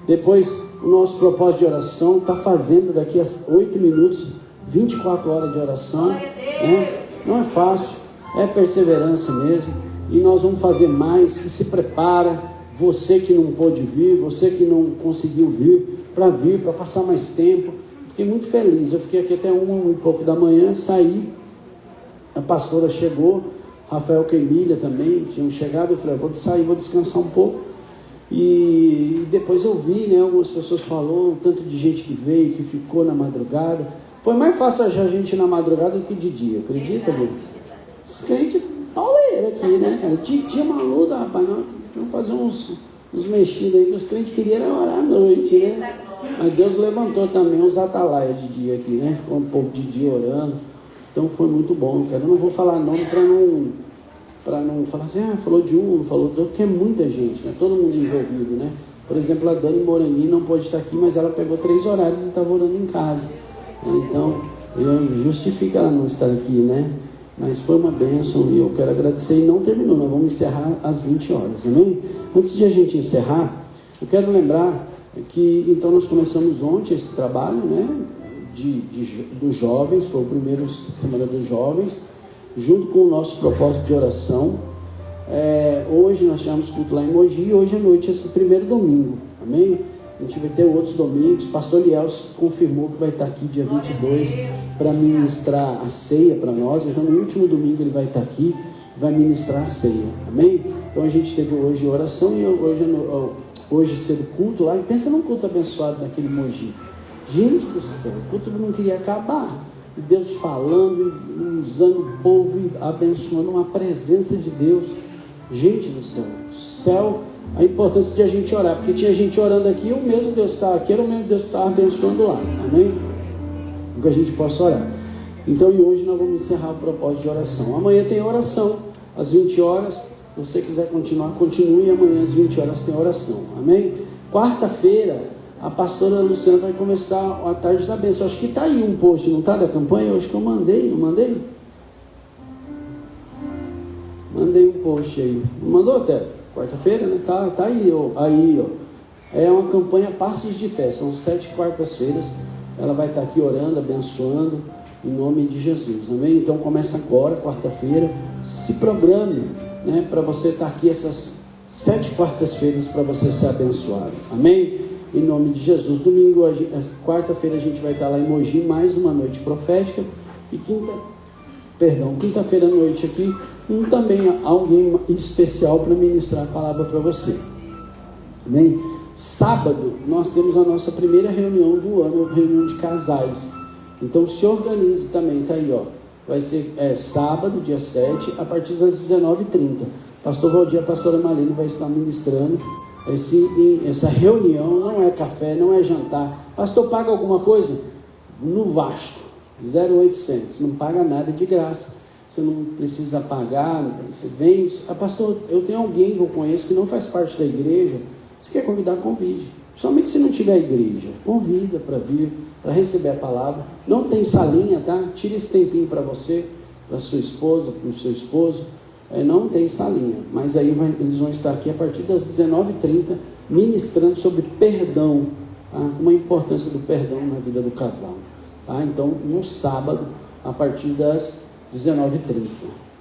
B: depois o nosso propósito de oração, está fazendo daqui a 8 minutos, 24 horas de oração, né? Não é fácil, é perseverança mesmo, e nós vamos fazer mais. Que se prepara, você que não pôde vir, você que não conseguiu vir, para passar mais tempo. Fiquei muito feliz, eu fiquei aqui até 1 e pouco da manhã, saí, a pastora chegou, Rafael e Emília também tinham chegado, eu falei, vou sair, vou descansar um pouco, e depois eu vi, né, algumas pessoas falaram, tanto de gente que veio, que ficou na madrugada. Foi mais fácil achar gente na madrugada do que de dia, acredita, Deus? Esse crente pauleiro aqui, né, cara? De dia maluco, rapaz, nós vamos fazer uns mexidos aí, que os crentes queriam orar à noite, né? Mas Deus levantou também uns atalaias de dia aqui, né? Ficou um pouco de dia orando. Então foi muito bom, cara. Eu não vou falar nome para não falar assim, falou de um, falou do outro, porque é muita gente, né? Todo mundo envolvido, né? Por exemplo, a Dani Moreni não pôde estar aqui, mas ela pegou 3 horários e estava orando em casa. Então, justifica ela não estar aqui, né? Mas foi uma bênção e eu quero agradecer. E não terminou, nós vamos encerrar às 20 horas, amém? Antes de a gente encerrar, eu quero lembrar que então nós começamos ontem esse trabalho, né, dos jovens, foi o primeiro semana dos jovens, junto com o nosso propósito de oração, Hoje nós tivemos culto lá em Mogi e hoje à noite, esse primeiro domingo, amém? A gente vai ter outros domingos. Pastor Liels confirmou que vai estar aqui dia 22 para ministrar a ceia para nós. Então no último domingo ele vai estar aqui, vai ministrar a ceia, amém? Então a gente teve hoje oração e hoje cedo culto lá. E pensa num culto abençoado naquele Mogi. Gente do céu, o culto não queria acabar. E Deus falando, usando o povo e abençoando, uma presença de Deus. Gente do céu, a importância de a gente orar, porque tinha gente orando aqui e o mesmo Deus estava aqui, era o mesmo Deus que estava abençoando lá, amém? Que a gente possa orar. Então, e hoje nós vamos encerrar o propósito de oração. Amanhã tem oração, às 20 horas, se você quiser continuar, continue, amanhã às 20 horas tem oração, amém? Quarta-feira, a pastora Luciana vai começar a tarde da bênção. Acho que está aí um post, não está, da campanha? Eu acho que eu mandei, não mandei? Mandei um post aí. Não mandou até? Quarta-feira, né? Tá aí, ó. Aí, ó. É uma campanha Passos de Fé. São 7 quartas-feiras. Ela vai estar aqui orando, abençoando, em nome de Jesus. Amém? Então começa agora, quarta-feira. Se programe, né? Para você estar aqui essas 7 quartas-feiras para você ser abençoado. Amém? Em nome de Jesus. Domingo, quarta-feira a gente vai estar lá em Mogi, mais uma noite profética. E quinta-feira à noite aqui, também alguém especial para ministrar a palavra para você. Amém? Sábado, nós temos a nossa primeira reunião do ano, reunião de casais. Então se organize também, tá aí, ó. Vai ser sábado, dia 7, a partir das 19h30. Pastor Valdir e a pastora Marlene vai estar ministrando. Essa reunião não é café, não é jantar. Pastor, paga alguma coisa? No Vasco, 0,800. Não paga nada, de graça. Você não precisa pagar. Você vem. Pastor, eu tenho alguém que eu conheço que não faz parte da igreja. Você quer convidar, convide. Somente se não tiver igreja, convida para vir, para receber a palavra. Não tem salinha, tá? Tira esse tempinho para você, para sua esposa, para o seu esposo. Não tem salinha, mas aí eles vão estar aqui a partir das 19h30 ministrando sobre perdão, tá? Uma importância do perdão na vida do casal, tá? Então no sábado a partir das 19h30,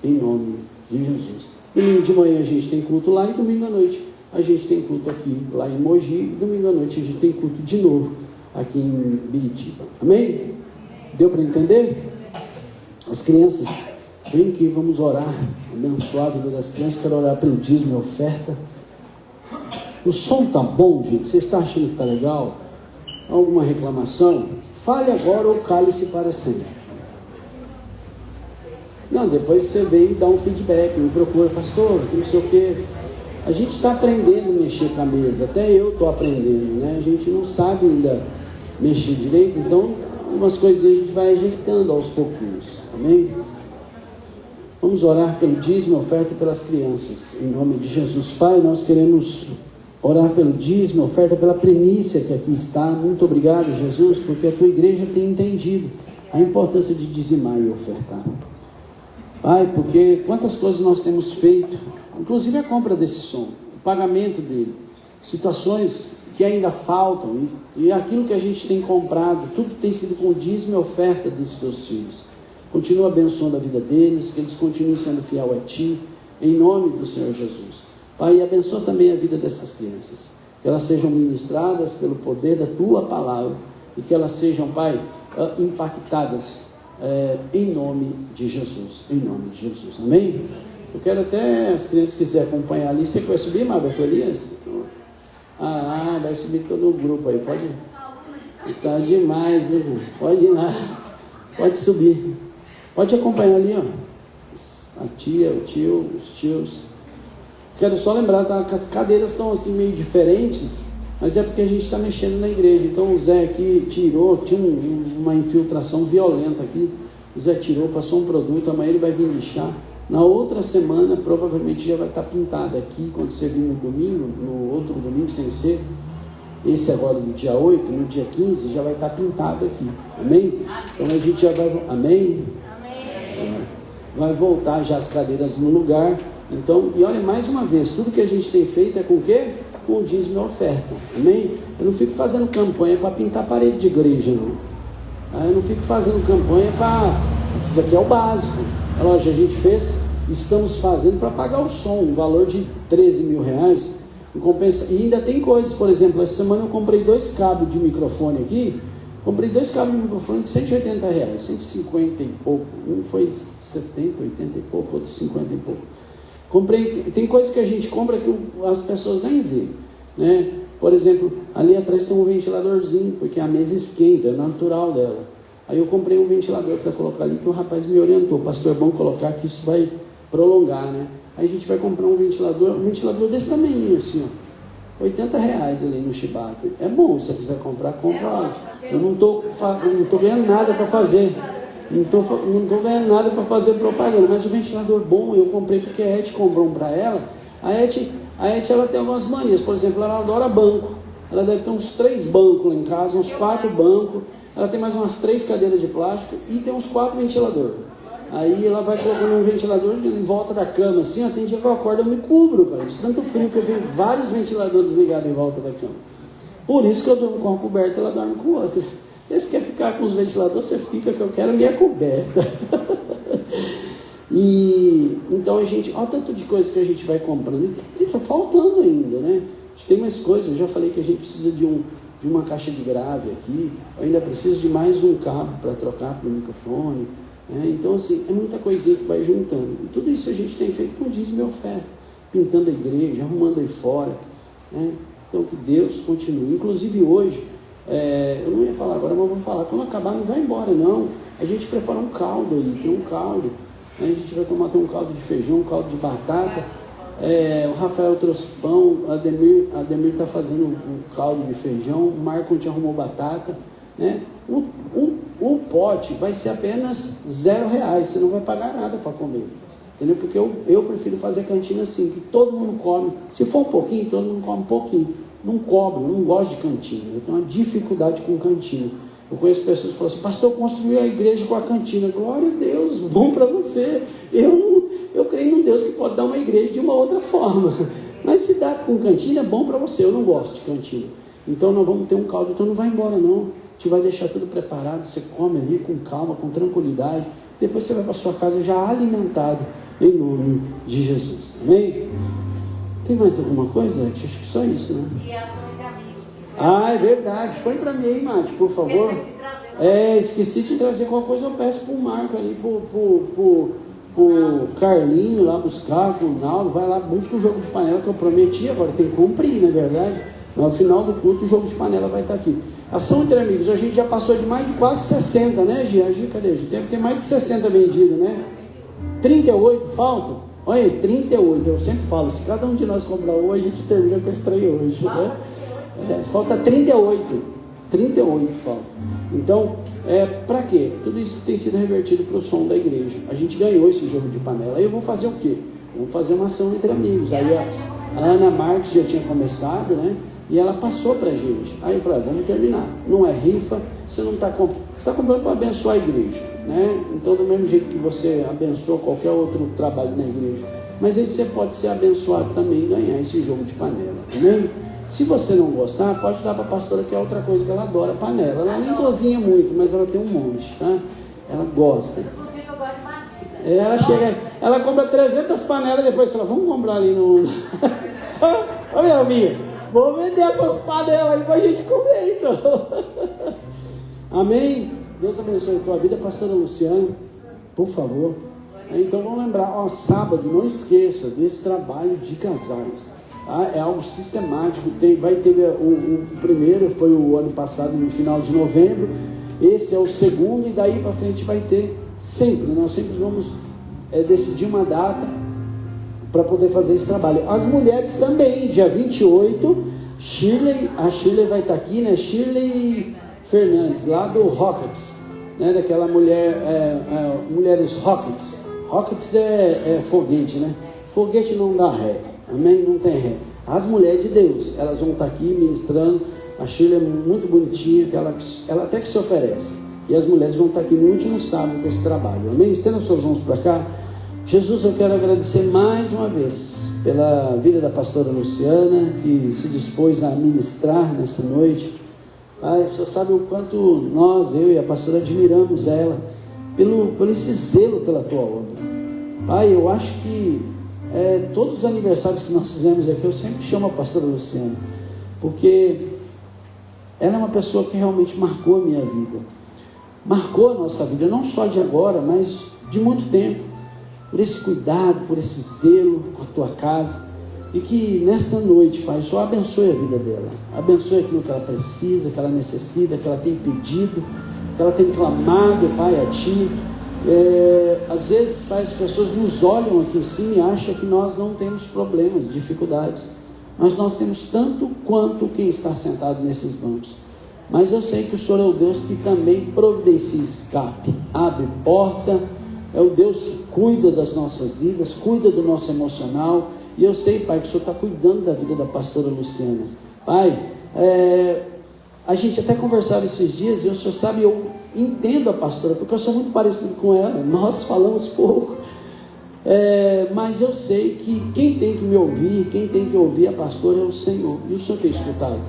B: em nome de Jesus. Domingo de manhã a gente tem culto lá e domingo à noite a gente tem culto aqui lá em Mogi e domingo à noite a gente tem culto de novo aqui em Biritiba. Amém? Deu para entender? As crianças, vem aqui, vamos orar, abençoar a vida das crianças. Quero orar pelo dízimo e oferta. O som tá bom, gente? Você está achando que tá legal? Alguma reclamação? Fale agora ou cale-se para sempre. Não, depois você vem e dá um feedback, me procura, pastor, não sei o quê. A gente está aprendendo a mexer com a mesa, até eu estou aprendendo, né? A gente não sabe ainda mexer direito, então umas coisas a gente vai ajeitando aos pouquinhos, amém? Vamos orar pelo dízimo, oferta e pelas crianças, em nome de Jesus. Pai, nós queremos orar pelo dízimo, oferta, pela primícia que aqui está. Muito obrigado, Jesus, porque a tua igreja tem entendido a importância de dizimar e ofertar. Pai, porque quantas coisas nós temos feito, inclusive a compra desse som, o pagamento dele, situações que ainda faltam, e aquilo que a gente tem comprado, tudo tem sido com dízimo e oferta dos teus filhos. Continua abençoando a vida deles, que eles continuem sendo fiel a Ti, em nome do Senhor Jesus. Pai, abençoa também a vida dessas crianças, que elas sejam ministradas pelo poder da Tua palavra, e que elas sejam, Pai, impactadas em nome de Jesus, em nome de Jesus, amém? Eu quero até, as crianças quiserem acompanhar ali, você vai subir, Mabel, com Elias? Vai subir todo o grupo aí, pode? Está demais, viu? Pode ir lá, pode subir. Pode acompanhar ali, ó. A tia, o tio, os tios. Quero só lembrar, tá? Que as cadeiras estão assim meio diferentes, mas é porque a gente está mexendo na igreja. Então o Zé aqui tirou, tinha uma infiltração violenta aqui. O Zé tirou, passou um produto, amanhã ele vai vir lixar. Na outra semana, provavelmente já vai estar pintado aqui, quando você vir no domingo, no outro domingo sem ser. Esse agora do dia 8, no dia 15, já vai estar pintado aqui. Amém? Então a gente já vai... Amém? Vai voltar já as cadeiras no lugar. Então, e olha, mais uma vez, tudo que a gente tem feito é com o quê? Com dízimo e oferta. Amém? Eu não fico fazendo campanha para pintar a parede de igreja, não. Eu não fico fazendo campanha para... Isso aqui é o básico. A loja a gente fez estamos fazendo para pagar o som, um valor de 13 mil reais. E ainda tem coisas, por exemplo, essa semana eu comprei 2 cabos de microfone aqui. Comprei 2 cabos de microfone de 180 reais, 150 e pouco. Um foi 70, 80 e pouco, outro 50 e pouco. Comprei, tem coisas que a gente compra que as pessoas nem vê, né? Por exemplo, ali atrás tem um ventiladorzinho, porque a mesa esquenta, é natural dela. Aí eu comprei um ventilador para colocar ali, que o rapaz me orientou, pastor, é bom colocar que isso vai prolongar, né? Aí a gente vai comprar um ventilador desse tamanho, assim, ó, 80 reais ali no Chibata. É bom, se você quiser comprar, compra lá. Eu não tô ganhando nada para fazer. Não tô ganhando nada para fazer propaganda, mas o ventilador bom eu comprei porque a Et comprou um para ela. A Et ela tem algumas manias, por exemplo, ela adora banco. Ela deve ter uns 3 bancos lá em casa, uns 4 bancos. Ela tem mais umas 3 cadeiras de plástico e tem uns 4 ventiladores. Aí ela vai colocando um ventilador em volta da cama, assim, ó, tem dia que eu acordo, eu me cubro, cara, de tanto frio que eu tenho vários ventiladores ligados em volta da cama. Por isso que eu durmo com uma coberta, ela dorme com outra. Se você quer ficar com os ventiladores, você fica, que eu quero minha coberta. E então a gente, olha o tanto de coisas que a gente vai comprando, e está faltando ainda, né? A gente tem mais coisas, eu já falei que a gente precisa de uma caixa de grave aqui, eu ainda preciso de mais um cabo para trocar para o microfone, né? Então assim, é muita coisinha que vai juntando, e tudo isso a gente tem feito com dízimo e oferta, pintando a igreja, arrumando aí fora, né? Então que Deus continue. Inclusive hoje, eu não ia falar agora, mas vou falar, quando acabar não vai embora não, a gente prepara um caldo aí, tem um caldo, né? A gente vai tomar um caldo de feijão, um caldo de batata, o Rafael trouxe pão, a Ademir está fazendo um caldo de feijão, o Marco te arrumou batata, né? O pote vai ser apenas R$0, você não vai pagar nada para comer, entendeu? Porque eu prefiro fazer cantina assim, que todo mundo come, se for um pouquinho, todo mundo come um pouquinho, não cobro, não gosto de cantina, eu tenho uma dificuldade com cantina. Eu conheço pessoas que falam assim, pastor, eu construí a igreja com a cantina. Glória a Deus, bom para você. Eu creio num Deus que pode dar uma igreja de uma outra forma, mas se dá com cantina é bom para você. Eu não gosto de cantina, então nós vamos ter um caldo, então não vai embora não, a gente vai deixar tudo preparado, você come ali com calma, com tranquilidade, depois você vai para sua casa já alimentado, em nome de Jesus, amém? Tem mais alguma coisa? Acho que só isso, né?
C: E a ação de amigos.
B: É verdade, põe para mim aí, Mate, por favor. Esqueci de trazer qualquer coisa, eu peço para o Marco ali, pro Carlinho lá buscar, pro Naldo, vai lá, busca o jogo de panela que eu prometi, agora tem que cumprir, na verdade. No final do culto o jogo de panela vai estar aqui. Ação entre amigos, a gente já passou de mais de quase 60, né, Gia? Cadê? A gente deve ter mais de 60 vendidos, né? 38 faltam? Olha, 38, eu sempre falo, se cada um de nós comprar hoje, a gente termina com esse trem hoje, né? Falta 38 falta. Então, para quê? Tudo isso tem sido revertido para o som da igreja. A gente ganhou esse jogo de panela. Aí eu vou fazer o quê? Vou fazer uma ação entre amigos. Aí a Ana Marques já tinha começado, né? E ela passou para a gente. Aí eu falei, vamos terminar. Não é rifa, você não está comprando. Você está comprando para abençoar a igreja, né? Então, do mesmo jeito que você abençoa qualquer outro trabalho na igreja, mas aí você pode ser abençoado também e ganhar esse jogo de panela, amém? Se você não gostar, pode dar para a pastora, que é outra coisa que ela adora, panela. Ela nem cozinha muito, mas ela tem um monte, tá? Ela gosta. Ela chega, ela compra 300 panelas e depois fala, vamos comprar ali no... Ô minha amiga, vou vender essas panelas aí pra gente comer então. Amém? Deus abençoe a tua vida, pastora Luciana, por favor. Então vamos lembrar, sábado, não esqueça desse trabalho de casais. É algo sistemático, vai ter o primeiro, foi o ano passado, no final de novembro, esse é o segundo, e daí para frente vai ter sempre, nós sempre vamos decidir uma data para poder fazer esse trabalho. As mulheres também, dia 28, a Shirley vai estar aqui, né? Shirley Fernandes, lá do Rockets, né? Daquela mulher, Mulheres Rockets. Rockets é foguete, né? Foguete não dá ré. Amém? Não tem ré. As mulheres de Deus, elas vão estar aqui ministrando. A Sheila é muito bonitinha, que ela até que se oferece. E as mulheres vão estar aqui no último sábado com esse trabalho. Amém? Estenda suas mãos para cá. Jesus, eu quero agradecer mais uma vez pela vida da pastora Luciana, que se dispôs a ministrar nessa noite. Pai, o Senhor sabe o quanto eu e a pastora admiramos ela, por esse zelo pela tua obra. Pai, eu acho que todos os aniversários que nós fizemos aqui, eu sempre chamo a pastora Luciana, porque ela é uma pessoa que realmente marcou a minha vida, marcou a nossa vida, não só de agora, mas de muito tempo, por esse cuidado, por esse zelo com a tua casa. E que nessa noite, Pai, só abençoe a vida dela, abençoe aquilo que ela precisa, que ela necessita, que ela tem pedido, que ela tem clamado, Pai, a Ti. Às vezes, Pai, as pessoas nos olham aqui em cima e acham que nós não temos problemas, dificuldades, mas nós temos tanto quanto quem está sentado nesses bancos. Mas eu sei que o Senhor é o Deus que também providencia escape, abre porta, é o Deus que cuida das nossas vidas, cuida do nosso emocional. E eu sei, Pai, que o Senhor está cuidando da vida da pastora Luciana. Pai, a gente até conversava esses dias, e o Senhor sabe, eu entendo a pastora, porque eu sou muito parecido com ela, nós falamos pouco. Mas eu sei que quem tem que me ouvir, quem tem que ouvir a pastora é o Senhor. E o Senhor tem escutado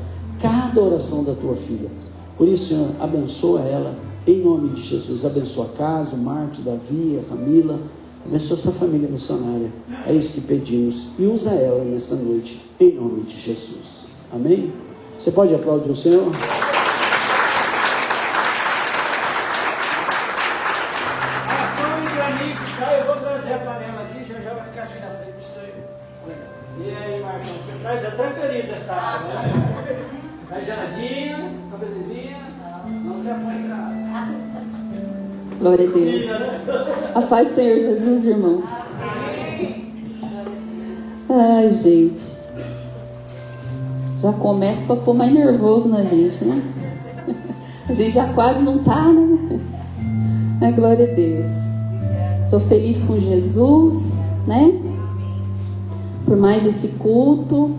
B: cada oração da tua filha. Por isso, Senhor, abençoa ela, em nome de Jesus. Abençoa a casa, o Marcos, Davi, a Camila. Abençoa essa família missionária. É isso que pedimos. E usa ela nessa noite, em nome de Jesus. Amém? Você pode aplaudir o Senhor?
D: Eu vou trazer a panela aqui, já vai ficar assim na frente do senhor. E aí, Marcão, você traz até feliz essa água, né? Tá geladinha, tá belezinha, não se apanha grave.
E: Glória a Deus. A paz do Senhor Jesus, irmãos. Ai, gente. Já começa para pôr mais nervoso na gente, né? A gente já quase não tá, né? Glória a Deus. Estou feliz com Jesus, né? Por mais esse culto,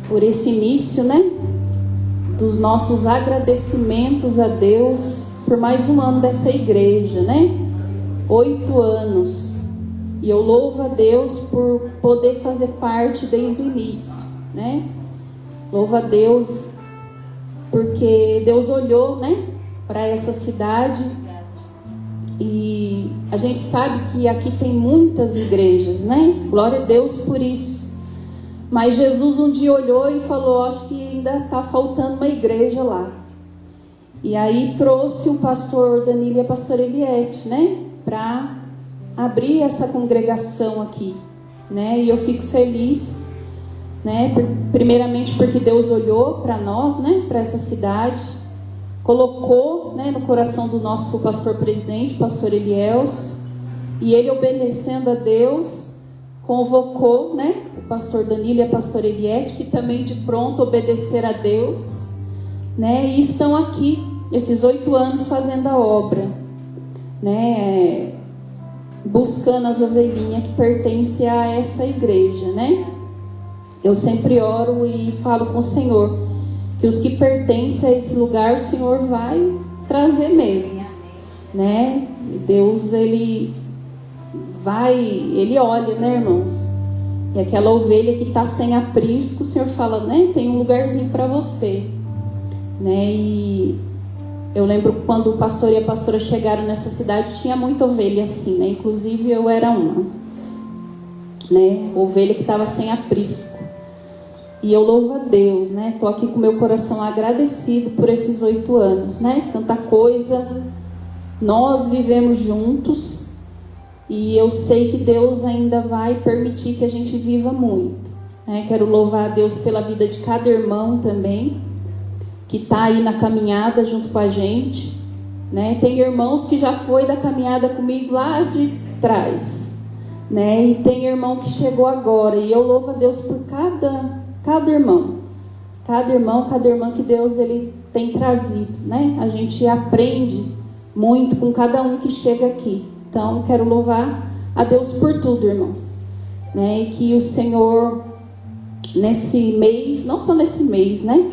E: por esse início, né? Dos nossos agradecimentos a Deus por mais um ano dessa igreja, né? 8 anos. E eu louvo a Deus por poder fazer parte desde o início, né? Louvo a Deus porque Deus olhou, né? Para essa cidade. E a gente sabe que aqui tem muitas igrejas, né? Glória a Deus por isso. Mas Jesus um dia olhou e falou: acho que ainda está faltando uma igreja lá. E aí trouxe o pastor Danilo e a pastora Eliette, né? Para abrir essa congregação aqui, né? E eu fico feliz, né? Primeiramente porque Deus olhou para nós, né? Para essa cidade. Colocou, né, no coração do nosso pastor presidente, pastor Elielso, e ele, obedecendo a Deus, convocou, né, o pastor Danilo e a pastora Eliette, que também de pronto obedeceram a Deus, né, e estão aqui esses 8 anos fazendo a obra, né, buscando as ovelhinhas que pertencem a essa igreja, né. Eu sempre oro e falo com o Senhor que os que pertencem a esse lugar, o Senhor vai trazer mesmo, né? Deus, Ele olha, né, irmãos? E aquela ovelha que está sem aprisco, o Senhor fala, né? Tem um lugarzinho para você, né? E eu lembro quando o pastor e a pastora chegaram nessa cidade, tinha muita ovelha assim, né? Inclusive eu era uma, né? Ovelha que estava sem aprisco. E eu louvo a Deus, né? Estou aqui com meu coração agradecido por esses 8 anos, né? Tanta coisa nós vivemos juntos, e eu sei que Deus ainda vai permitir que a gente viva muito, né? Quero louvar a Deus pela vida de cada irmão também, que está aí na caminhada junto com a gente, né? Tem irmãos que já foi da caminhada comigo lá de trás, né? E tem irmão que chegou agora, e eu louvo a Deus por cada irmão, cada irmã que Deus ele tem trazido, né? A gente aprende muito com cada um que chega aqui. Então, quero louvar a Deus por tudo, irmãos, né? E que o Senhor, nesse mês, não só nesse mês, né?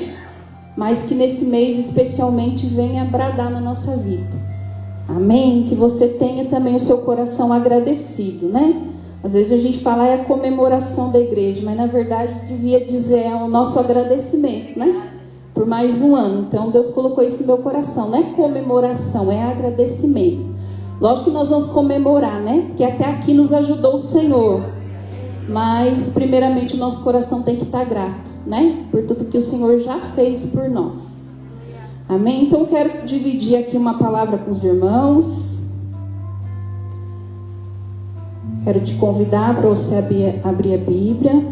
E: Mas que nesse mês especialmente venha bradar na nossa vida. Amém? Que você tenha também o seu coração agradecido, né? Às vezes a gente fala é a comemoração da igreja, mas na verdade devia dizer é o nosso agradecimento, né? Por mais um ano. Então Deus colocou isso no meu coração. Não é comemoração, é agradecimento. Lógico que nós vamos comemorar, né? Porque até aqui nos ajudou o Senhor. Mas, primeiramente, o nosso coração tem que estar grato, né? Por tudo que o Senhor já fez por nós. Amém? Então, eu quero dividir aqui uma palavra com os irmãos. Quero te convidar para você abrir a Bíblia.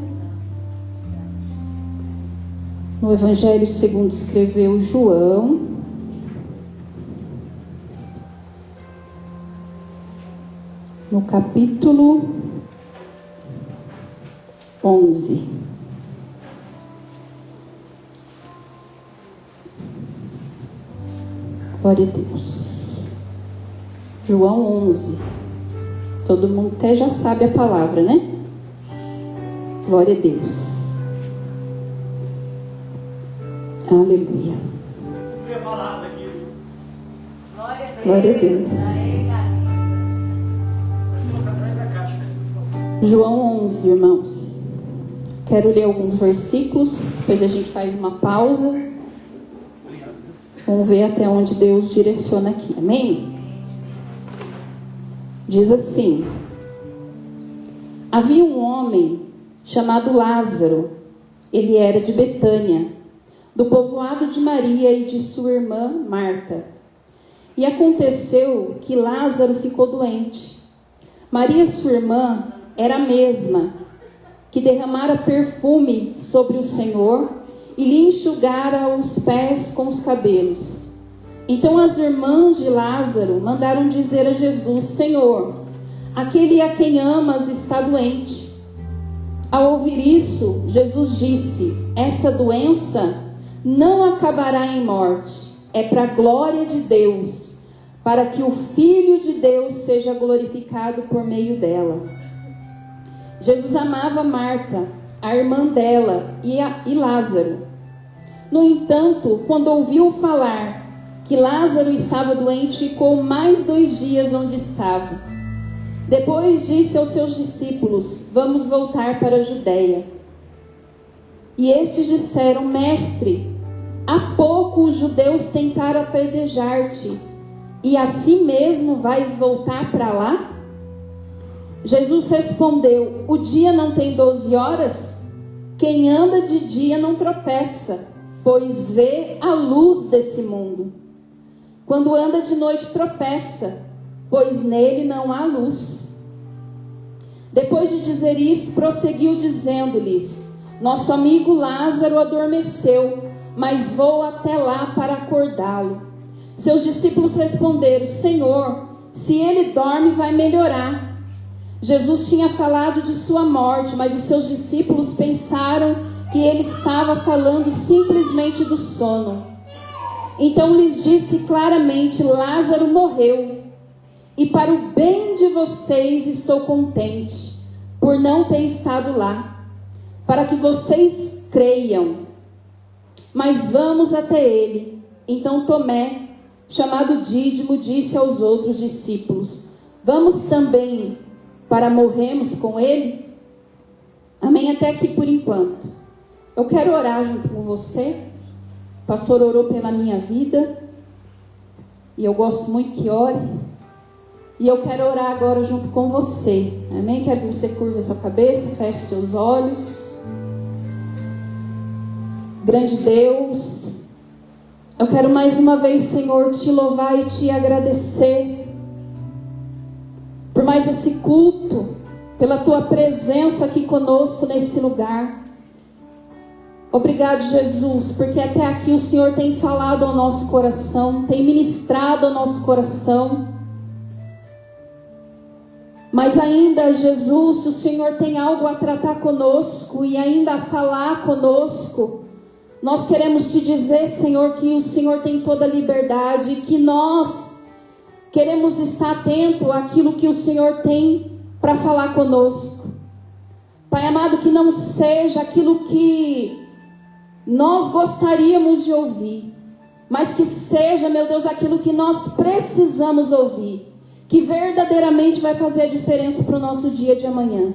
E: No Evangelho segundo escreveu João. No capítulo 11. Glória a Deus. João 11. Todo mundo até já sabe a palavra, né? Glória a Deus. Aleluia. Glória a Deus. João 11, irmãos. Quero ler alguns versículos, depois a gente faz uma pausa. Vamos ver até onde Deus direciona aqui, amém? Diz assim: havia um homem chamado Lázaro, ele era de Betânia, do povoado de Maria e de sua irmã Marta. E aconteceu que Lázaro ficou doente. Maria, sua irmã, era a mesma que derramara perfume sobre o Senhor e lhe enxugara os pés com os cabelos. Então as irmãs de Lázaro mandaram dizer a Jesus: Senhor, aquele a quem amas está doente. Ao ouvir isso, Jesus disse: essa doença não acabará em morte, é para a glória de Deus, para que o Filho de Deus seja glorificado por meio dela. Jesus amava Marta, a irmã dela, e Lázaro. No entanto, quando ouviu falar que Lázaro estava doente, ficou mais 2 dias onde estava. Depois disse aos seus discípulos: vamos voltar para a Judeia. E estes disseram: Mestre, há pouco os judeus tentaram apedrejar-te, e assim mesmo vais voltar para lá? Jesus respondeu: o dia não tem 12 horas? Quem anda de dia não tropeça, pois vê a luz desse mundo. Quando anda de noite tropeça, pois nele não há luz. Depois de dizer isso, prosseguiu dizendo-lhes: nosso amigo Lázaro adormeceu, mas vou até lá para acordá-lo. Seus discípulos responderam: Senhor, se ele dorme, vai melhorar. Jesus tinha falado de sua morte, mas os seus discípulos pensaram que ele estava falando simplesmente do sono. Então lhes disse claramente: Lázaro morreu, e para o bem de vocês estou contente por não ter estado lá, para que vocês creiam. Mas vamos até ele. Então Tomé, chamado Dídimo, disse aos outros discípulos: vamos também para morrermos com ele? Amém? Até aqui por enquanto. Eu quero orar junto com você. O pastor orou pela minha vida, e eu gosto muito que ore. E eu quero orar agora junto com você. Amém? Quero que você curva a sua cabeça, feche seus olhos. Grande Deus, eu quero mais uma vez, Senhor, te louvar e te agradecer por mais esse culto, pela tua presença aqui conosco nesse lugar. Obrigado, Jesus, porque até aqui o Senhor tem falado ao nosso coração, tem ministrado ao nosso coração. Mas ainda, Jesus, se o Senhor tem algo a tratar conosco e ainda a falar conosco, nós queremos te dizer, Senhor, que o Senhor tem toda a liberdade, que nós queremos estar atento àquilo que o Senhor tem para falar conosco. Pai amado, que não seja aquilo que nós gostaríamos de ouvir, mas que seja, meu Deus, aquilo que nós precisamos ouvir, que verdadeiramente vai fazer a diferença para o nosso dia de amanhã.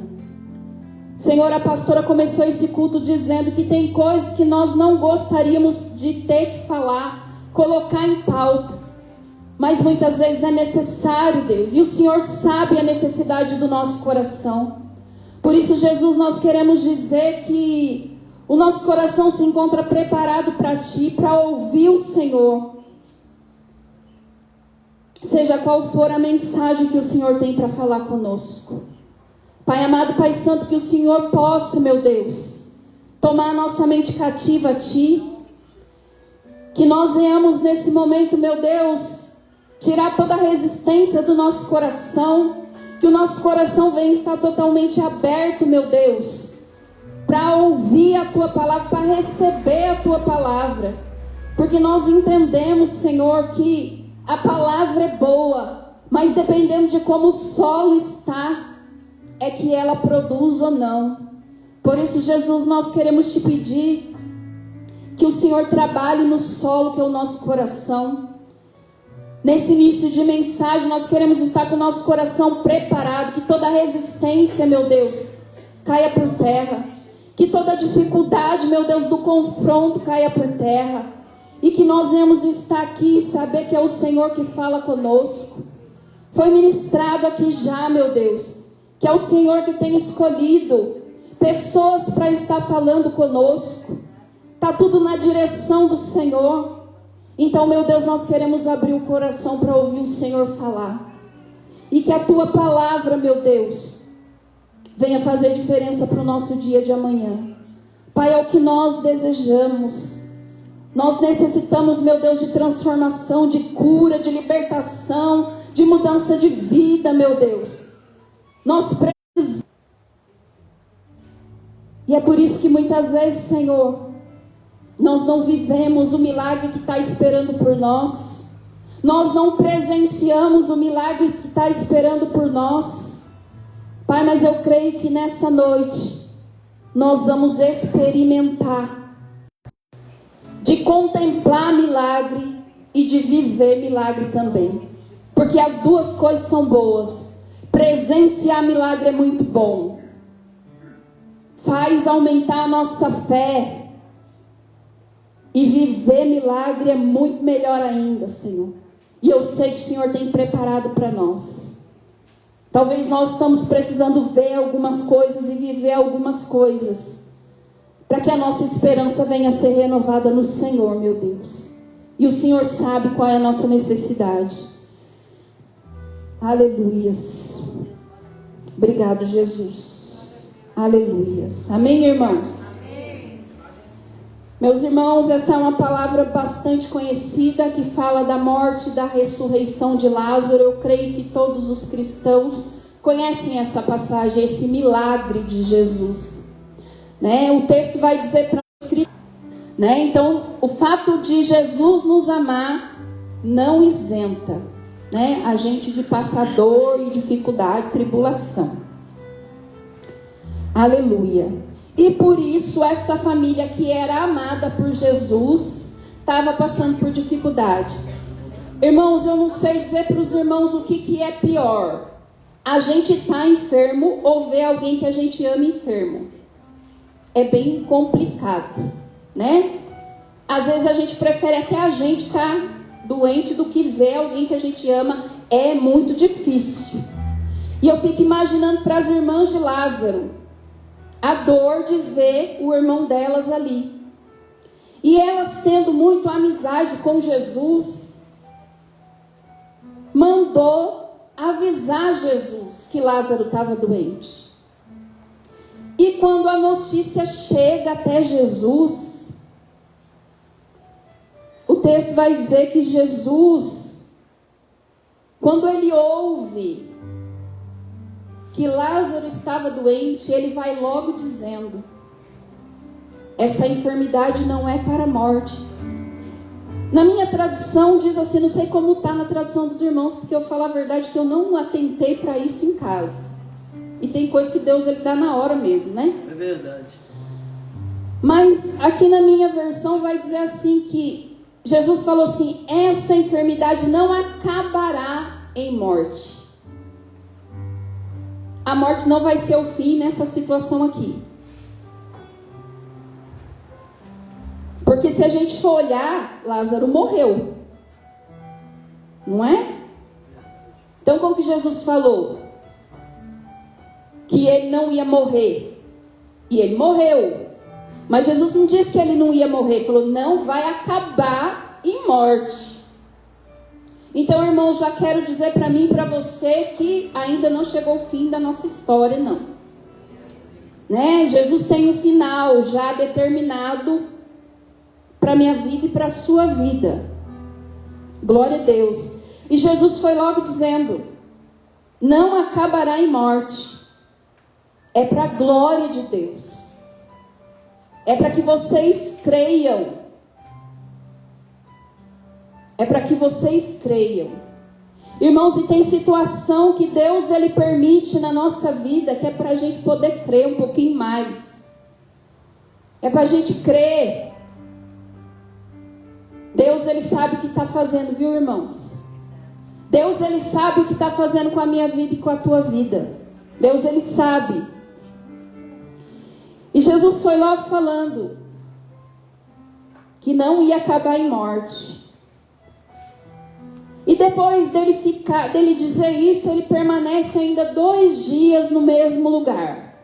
E: Senhor, a pastora começou esse culto dizendo que tem coisas que nós não gostaríamos de ter que falar, colocar em pauta. Mas muitas vezes é necessário, Deus. E o Senhor sabe a necessidade do nosso coração. Por isso, Jesus, nós queremos dizer que o nosso coração se encontra preparado para Ti, para ouvir o Senhor. Seja qual for a mensagem que o Senhor tem para falar conosco. Pai amado, Pai santo, que o Senhor possa, meu Deus, tomar a nossa mente cativa a Ti. Que nós venhamos nesse momento, meu Deus, tirar toda a resistência do nosso coração. Que o nosso coração venha estar totalmente aberto, meu Deus, para ouvir a Tua palavra, para receber a Tua palavra. Porque nós entendemos, Senhor, que a palavra é boa, mas dependendo de como o solo está, é que ela produz ou não. Por isso, Jesus, nós queremos Te pedir que o Senhor trabalhe no solo que é o nosso coração. Nesse início de mensagem, nós queremos estar com o nosso coração preparado, que toda resistência, meu Deus, caia por terra. Que toda dificuldade, meu Deus, do confronto caia por terra. E que nós venhamos estar aqui e saber que é o Senhor que fala conosco. Foi ministrado aqui já, meu Deus, que é o Senhor que tem escolhido pessoas para estar falando conosco. Está tudo na direção do Senhor. Então, meu Deus, nós queremos abrir o coração para ouvir o Senhor falar. E que a Tua palavra, meu Deus, venha fazer diferença para o nosso dia de amanhã. Pai, é o que nós desejamos. Nós necessitamos, meu Deus, de transformação, de cura, de libertação, de mudança de vida, meu Deus. Nós precisamos. E é por isso que muitas vezes, Senhor, nós não vivemos o milagre que está esperando por nós. Nós não presenciamos o milagre que está esperando por nós. Pai, mas eu creio que nessa noite nós vamos experimentar de contemplar milagre e de viver milagre também. Porque as duas coisas são boas. Presenciar milagre é muito bom. Faz aumentar a nossa fé. E viver milagre é muito melhor ainda, Senhor. E eu sei que o Senhor tem preparado para nós. Talvez nós estamos precisando ver algumas coisas e viver algumas coisas, para que a nossa esperança venha a ser renovada no Senhor, meu Deus. E o Senhor sabe qual é a nossa necessidade. Aleluias. Obrigado, Jesus. Aleluias. Amém, irmãos? Meus irmãos, essa é uma palavra bastante conhecida que fala da morte e da ressurreição de Lázaro. Eu creio que todos os cristãos conhecem essa passagem, esse milagre de Jesus. O texto vai dizer para nós, então, o fato de Jesus nos amar não isenta, a gente de passar dor e dificuldade, tribulação. Aleluia. E por isso essa família que era amada por Jesus estava passando por dificuldade. Irmãos, eu não sei dizer para os irmãos o que é pior. A gente estar enfermo ou ver alguém que a gente ama enfermo. É bem complicado, Às vezes a gente prefere até a gente estar doente do que ver alguém que a gente ama. É muito difícil. E eu fico imaginando para as irmãs de Lázaro a dor de ver o irmão delas ali. E elas, tendo muito amizade com Jesus, mandou avisar Jesus que Lázaro estava doente. E quando a notícia chega até Jesus, o texto vai dizer que Jesus, quando ele ouve que Lázaro estava doente, ele vai logo dizendo: essa enfermidade não é para a morte. Na minha tradução diz assim, não sei como está na tradução dos irmãos, porque eu falo a verdade que eu não atentei para isso em casa. E tem coisa que Deus ele dá na hora mesmo,
D: É verdade.
E: Mas aqui na minha versão vai dizer assim que Jesus falou assim: essa enfermidade não acabará em morte. A morte não vai ser o fim nessa situação aqui. Porque se a gente for olhar, Lázaro morreu. Não é? Então, como que Jesus falou? Que ele não ia morrer. E ele morreu. Mas Jesus não disse que ele não ia morrer. Ele falou, não vai acabar em morte. Então, irmão, já quero dizer para mim e para você que ainda não chegou o fim da nossa história, não. Né? Jesus tem um final já determinado para a minha vida e para a sua vida. Glória a Deus. E Jesus foi logo dizendo, não acabará em morte. É para a glória de Deus. É para que vocês creiam. É para que vocês creiam. Irmãos, e tem situação que Deus ele permite na nossa vida, que é para a gente poder crer um pouquinho mais. É para a gente crer. Deus ele sabe o que está fazendo, viu, irmãos? Deus ele sabe o que está fazendo com a minha vida e com a tua vida. Deus ele sabe. E Jesus foi logo falando que não ia acabar em morte. E depois dele dizer isso, ele permanece ainda 2 dias no mesmo lugar.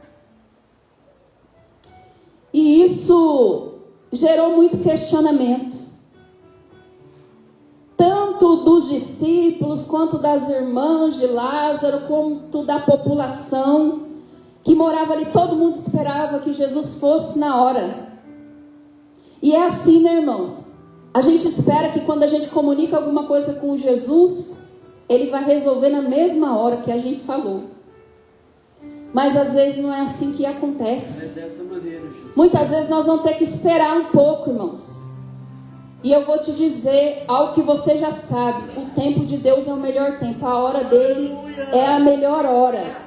E: E isso gerou muito questionamento. Tanto dos discípulos, quanto das irmãs de Lázaro, quanto da população que morava ali. Todo mundo esperava que Jesus fosse na hora. E é assim, né, irmãos? A gente espera que quando a gente comunica alguma coisa com Jesus, ele vai resolver na mesma hora que a gente falou. Mas às vezes não é assim que acontece.
D: É dessa maneira, Jesus.
E: Muitas vezes nós vamos ter que esperar um pouco, irmãos. E eu vou te dizer algo que você já sabe. O tempo de Deus é o melhor tempo. A hora dele é a melhor hora.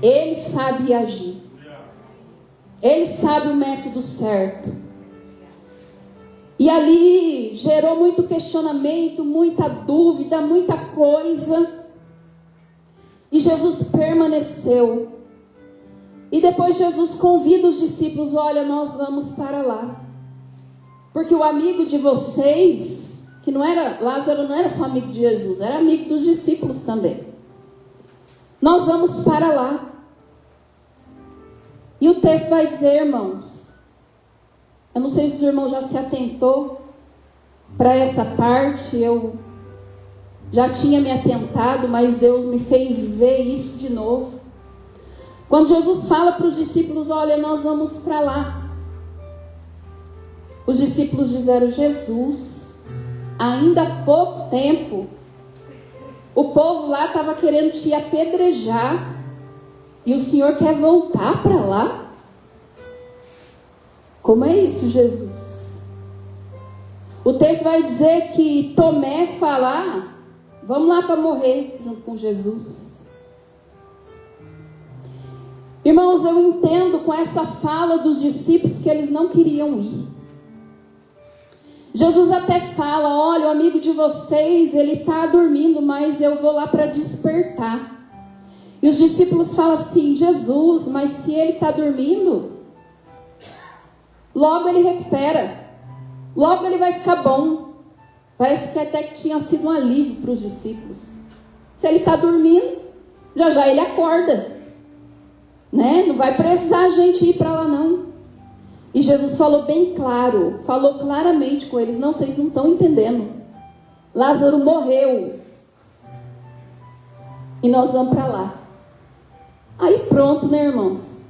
E: Ele sabe agir. Ele sabe o método certo. E ali gerou muito questionamento, muita dúvida, muita coisa. E Jesus permaneceu. E depois Jesus convida os discípulos, olha, nós vamos para lá. Porque o amigo de vocês, que não era, Lázaro não era só amigo de Jesus, era amigo dos discípulos também. Nós vamos para lá. E o texto vai dizer, irmãos, eu não sei se os irmãos já se atentou para essa parte, eu já tinha me atentado, mas Deus me fez ver isso de novo. Quando Jesus fala para os discípulos, olha, nós vamos para lá. Os discípulos disseram, Jesus, ainda há pouco tempo, o povo lá estava querendo te apedrejar. E o Senhor quer voltar para lá? Como é isso, Jesus? O texto vai dizer que Tomé fala, vamos lá para morrer junto com Jesus. Irmãos, eu entendo com essa fala dos discípulos que eles não queriam ir. Jesus até fala, olha, o amigo de vocês, ele está dormindo, mas eu vou lá para despertar. E os discípulos falam assim, Jesus, mas se ele está dormindo, logo ele recupera, logo ele vai ficar bom. Parece que até que tinha sido um alívio para os discípulos. Se ele está dormindo, já já ele acorda, né? Não vai precisar a gente ir para lá não. E Jesus falou bem claro, falou claramente com eles, não, vocês não estão entendendo. Lázaro morreu e nós vamos para lá. Aí pronto, né, irmãos?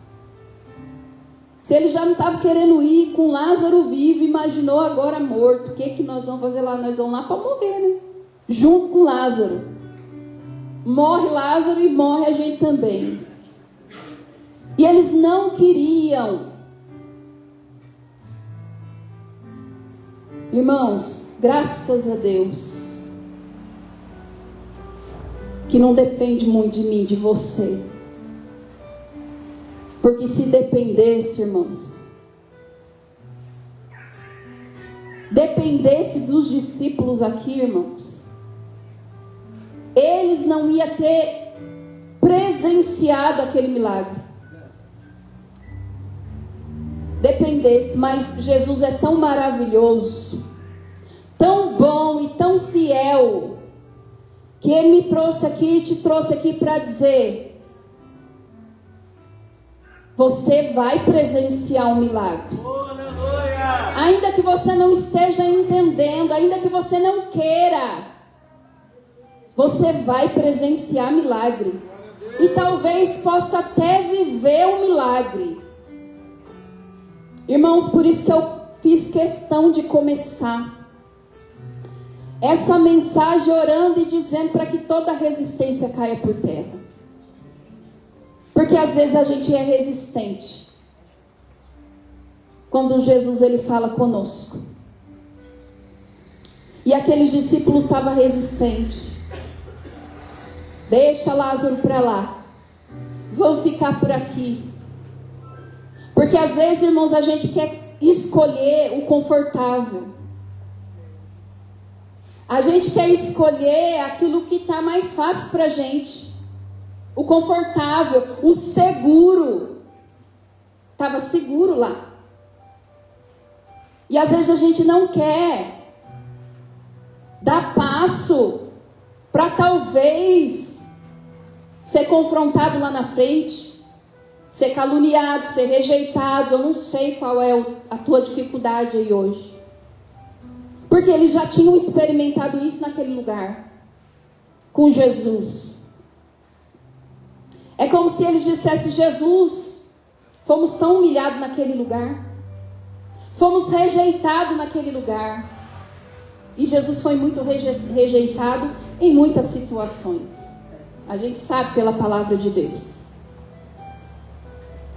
E: Se ele já não estava querendo ir com Lázaro vivo, imaginou agora morto. O que nós vamos fazer lá? Nós vamos lá para morrer, né? Junto com Lázaro. Morre Lázaro e morre a gente também. E eles não queriam. Irmãos, graças a Deus, que não depende muito de mim, de você. Porque se dependesse, irmãos, dependesse dos discípulos aqui, irmãos, eles não iam ter presenciado aquele milagre. Dependesse, mas Jesus é tão maravilhoso, tão bom e tão fiel, que Ele me trouxe aqui, te trouxe aqui para dizer: você vai presenciar um milagre.
D: Aleluia!
E: Ainda que você não esteja entendendo, ainda que você não queira, você vai presenciar milagre. E talvez possa até viver um milagre. Irmãos, por isso que eu fiz questão de começar essa mensagem orando e dizendo para que toda resistência caia por terra. Porque às vezes a gente é resistente quando Jesus ele fala conosco. E aqueles discípulos estavam resistentes. Deixa Lázaro para lá. Vão ficar por aqui. Porque às vezes, irmãos, a gente quer escolher o confortável. A gente quer escolher aquilo que está mais fácil para a gente. O confortável, o seguro. Estava seguro lá. E às vezes a gente não quer dar passo para talvez ser confrontado lá na frente, ser caluniado, ser rejeitado. Eu não sei qual é a tua dificuldade aí hoje. Porque eles já tinham experimentado isso naquele lugar, com Jesus. É como se eles dissessem: Jesus, fomos tão humilhados naquele lugar, fomos rejeitados naquele lugar. E Jesus foi muito rejeitado em muitas situações. A gente sabe pela palavra de Deus.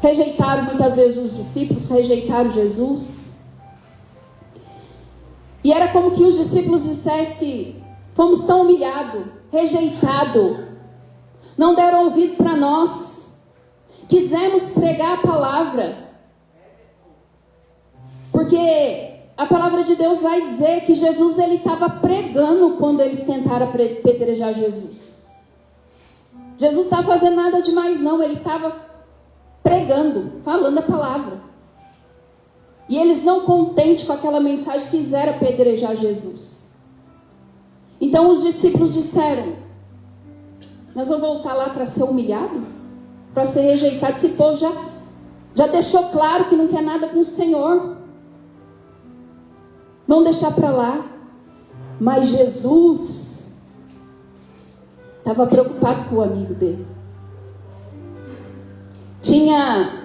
E: Rejeitaram muitas vezes os discípulos, rejeitaram Jesus. E era como que os discípulos dissessem: fomos tão humilhados, rejeitados, não deram ouvido para nós, quisemos pregar a palavra. Porque a palavra de Deus vai dizer que Jesus ele estava pregando quando eles tentaram apedrejar Jesus. Jesus não estava fazendo nada demais não, ele estava pregando, falando a palavra. E eles, não contentes com aquela mensagem, quiseram apedrejar Jesus. Então os discípulos disseram: nós vamos voltar lá para ser humilhado? Para ser rejeitado? Esse povo já deixou claro que não quer nada com o Senhor. Vamos deixar para lá. Mas Jesus estava preocupado com o amigo dele. Tinha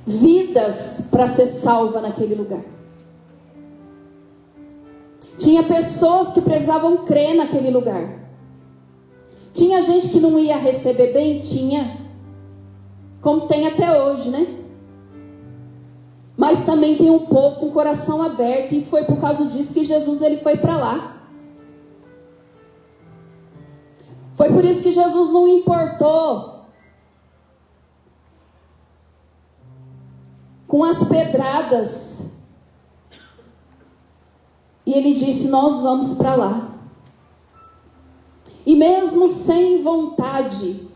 E: vidas para ser salva naquele lugar. Tinha pessoas que precisavam crer naquele lugar. Tinha gente que não ia receber bem? Tinha. Como tem até hoje, né? Mas também tem um povo com o coração aberto. E foi por causa disso que Jesus ele foi para lá. Foi por isso que Jesus não importou com as pedradas. E ele disse: nós vamos para lá. E mesmo sem vontade,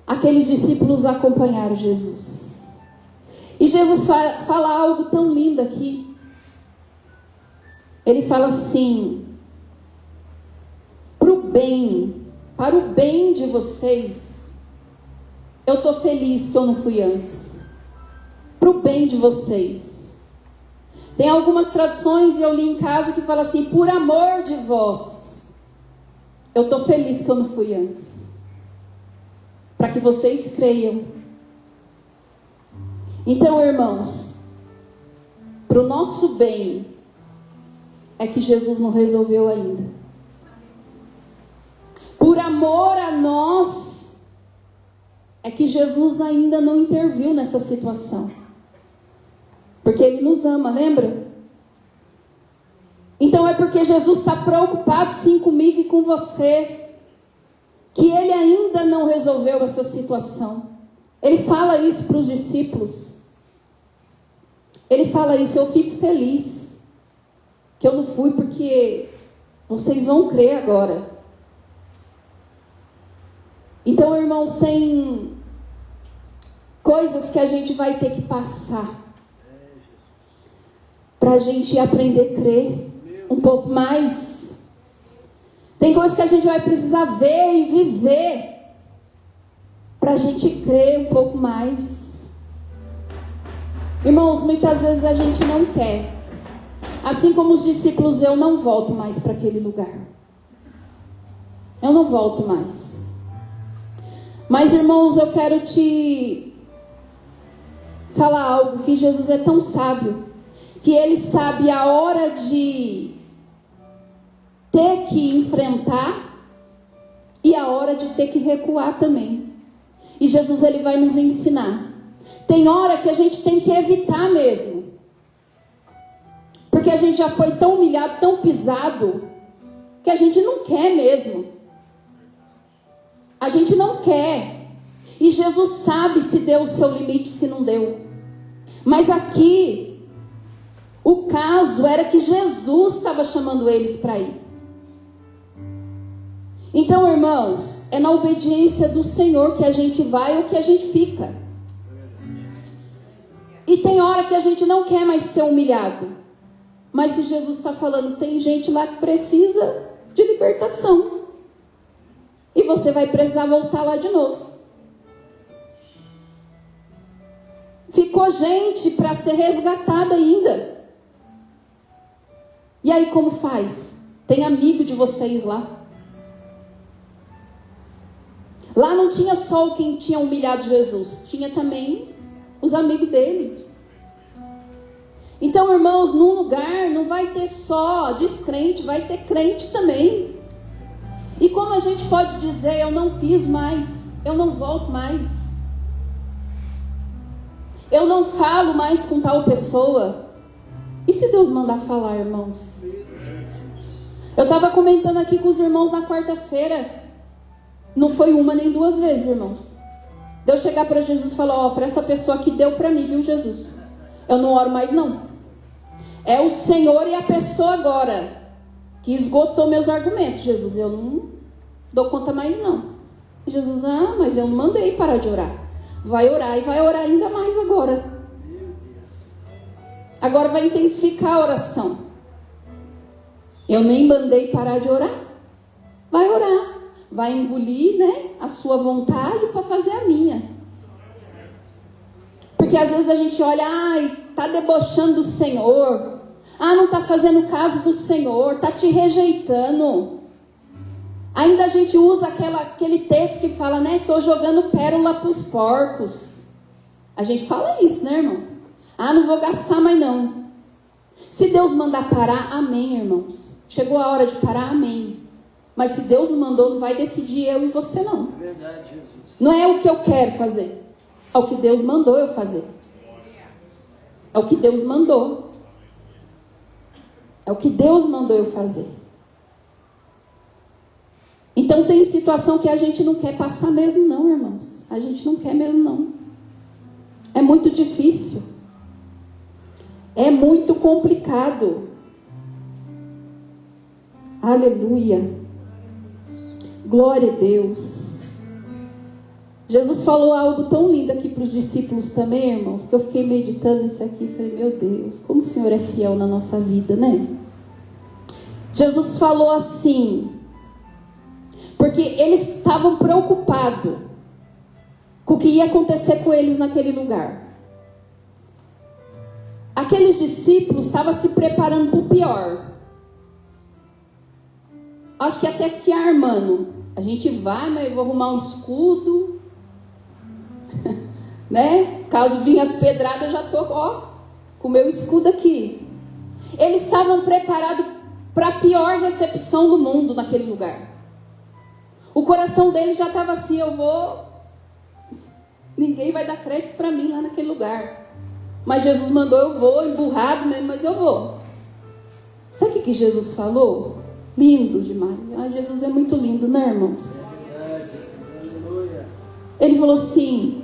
E: aqueles discípulos acompanharam Jesus. E Jesus fala algo tão lindo aqui. Ele fala assim: para o bem de vocês, eu estou feliz que eu não fui antes. Para o bem de vocês. Tem algumas traduções, e eu li em casa, que fala assim: por amor de vós, eu estou feliz que eu não fui antes. Para que vocês creiam. Então, irmãos, para o nosso bem é que Jesus não resolveu ainda. Por amor a nós é que Jesus ainda não interviu nessa situação. Porque Ele nos ama, lembra? Então é porque Jesus está preocupado sim comigo e com você, que Ele ainda não resolveu essa situação. Ele fala isso para os discípulos. Ele fala isso: eu fico feliz que eu não fui, porque vocês vão crer agora. Então, irmãos, tem coisas que a gente vai ter que passar para a gente aprender a crer um pouco mais. Tem coisas que a gente vai precisar ver e viver para a gente crer um pouco mais. Irmãos, muitas vezes a gente não quer. Assim como os discípulos, eu não volto mais para aquele lugar. Eu não volto mais. Mas, irmãos, eu quero te falar algo, que Jesus é tão sábio, que Ele sabe a hora de ter que enfrentar e a hora de ter que recuar também. E Jesus, Ele vai nos ensinar. Tem hora que a gente tem que evitar mesmo. Porque a gente já foi tão humilhado, tão pisado, que a gente não quer mesmo. A gente não quer. E Jesus sabe se deu o seu limite, se não deu. Mas aqui, o caso era que Jesus estava chamando eles para ir. Então, irmãos, é na obediência do Senhor que a gente vai ou que a gente fica. E tem hora que a gente não quer mais ser humilhado. Mas se Jesus está falando, tem gente lá que precisa de libertação. E você vai precisar voltar lá de novo. Ficou gente para ser resgatada ainda. E aí como faz? Tem amigo de vocês lá. Lá não tinha só quem tinha humilhado Jesus. Tinha também os amigos dele. Então, irmãos, num lugar não vai ter só descrente, vai ter crente também. E como a gente pode dizer, eu não piso mais, eu não volto mais, eu não falo mais com tal pessoa? E se Deus mandar falar, irmãos? Eu estava comentando aqui com os irmãos na quarta-feira, não foi uma nem duas vezes, irmãos. De eu chegar para Jesus e falar, ó, para essa pessoa que deu para mim, viu, Jesus? Eu não oro mais não. É o Senhor e a pessoa agora que esgotou meus argumentos. Jesus, eu não dou conta mais não. Jesus, mas eu não mandei parar de orar. Vai orar e vai orar ainda mais agora. Agora vai intensificar a oração. Eu nem mandei parar de orar. Vai orar. Vai engolir, né, a sua vontade para fazer a minha. Porque às vezes a gente olha, está debochando do Senhor. Não está fazendo caso do Senhor, está te rejeitando. Ainda a gente usa aquele texto que fala, né? Estou jogando pérola para os porcos. A gente fala isso, né, irmãos? Não vou gastar mais não. Se Deus mandar parar, amém, irmãos. Chegou a hora de parar, amém. Mas se Deus não mandou, não vai decidir eu e você não.
D: Verdade, Jesus.
E: Não é o que eu quero fazer. É o que Deus mandou eu fazer. É o que Deus mandou. É o que Deus mandou eu fazer. Então tem situação que a gente não quer passar mesmo não, irmãos. A gente não quer mesmo não. É muito difícil. É muito complicado. Aleluia. Glória a Deus. Jesus falou algo tão lindo aqui para os discípulos também, irmãos, que eu fiquei meditando isso aqui e falei, meu Deus, como o Senhor é fiel na nossa vida, né? Jesus falou assim, porque eles estavam preocupados com o que ia acontecer com eles naquele lugar. Aqueles discípulos estavam se preparando para o pior. Acho que até se armando. A gente vai, mas eu vou arrumar um escudo. Né? Caso vinha as pedradas, eu já estou com o meu escudo aqui. Eles estavam preparados para a pior recepção do mundo naquele lugar. O coração deles já estava assim, ninguém vai dar crédito para mim lá naquele lugar. Mas Jesus mandou, eu vou, emburrado mesmo, mas eu vou. Sabe o que Jesus falou? Lindo demais. Jesus é muito lindo, né, irmãos? Ele falou assim,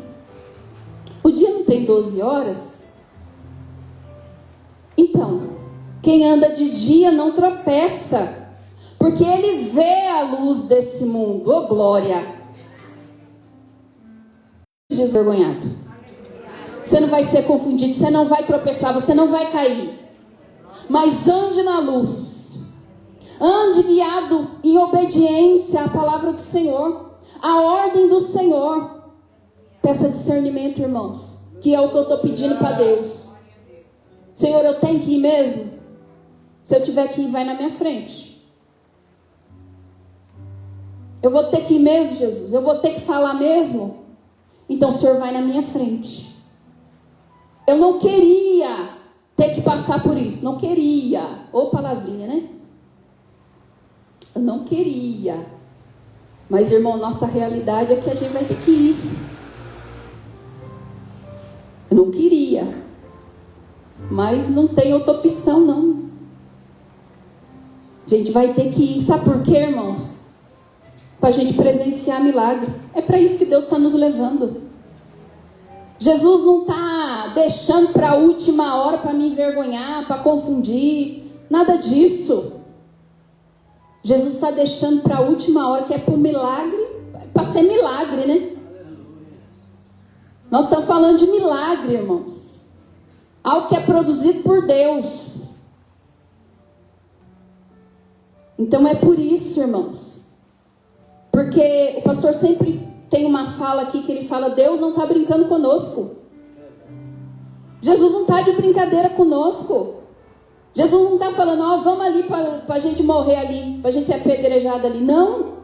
E: o dia não tem 12 horas? Então, quem anda de dia não tropeça, porque ele vê a luz desse mundo. Ô glória! Jesus vergonhado. Você não vai ser confundido, você não vai tropeçar, você não vai cair. Mas ande na luz. Ande guiado em obediência à palavra do Senhor, à ordem do Senhor. Peça discernimento, irmãos, que é o que eu estou pedindo para Deus. Senhor, eu tenho que ir mesmo? Se eu tiver que ir, vai na minha frente. Eu vou ter que ir mesmo, Jesus? Eu vou ter que falar mesmo? Então o Senhor vai na minha frente. Eu não queria ter que passar por isso. Não queria. Ou palavrinha, né? Eu não queria. Mas, irmão, nossa realidade é que a gente vai ter que ir. Eu não queria. Mas não tem outra opção, não. A gente vai ter que ir. Sabe por quê, irmãos? Para a gente presenciar milagre. É para isso que Deus está nos levando. Jesus não está deixando para a última hora para me envergonhar, para confundir. Nada disso. Jesus está deixando para a última hora, que é para o milagre, para ser milagre, né? Nós estamos falando de milagre, irmãos. Algo que é produzido por Deus. Então é por isso, irmãos. Porque o pastor sempre tem uma fala aqui que ele fala: Deus não está brincando conosco. Jesus não está de brincadeira conosco. Jesus não está falando: ó, vamos ali para a gente morrer ali, para a gente ser apedrejado ali. Não.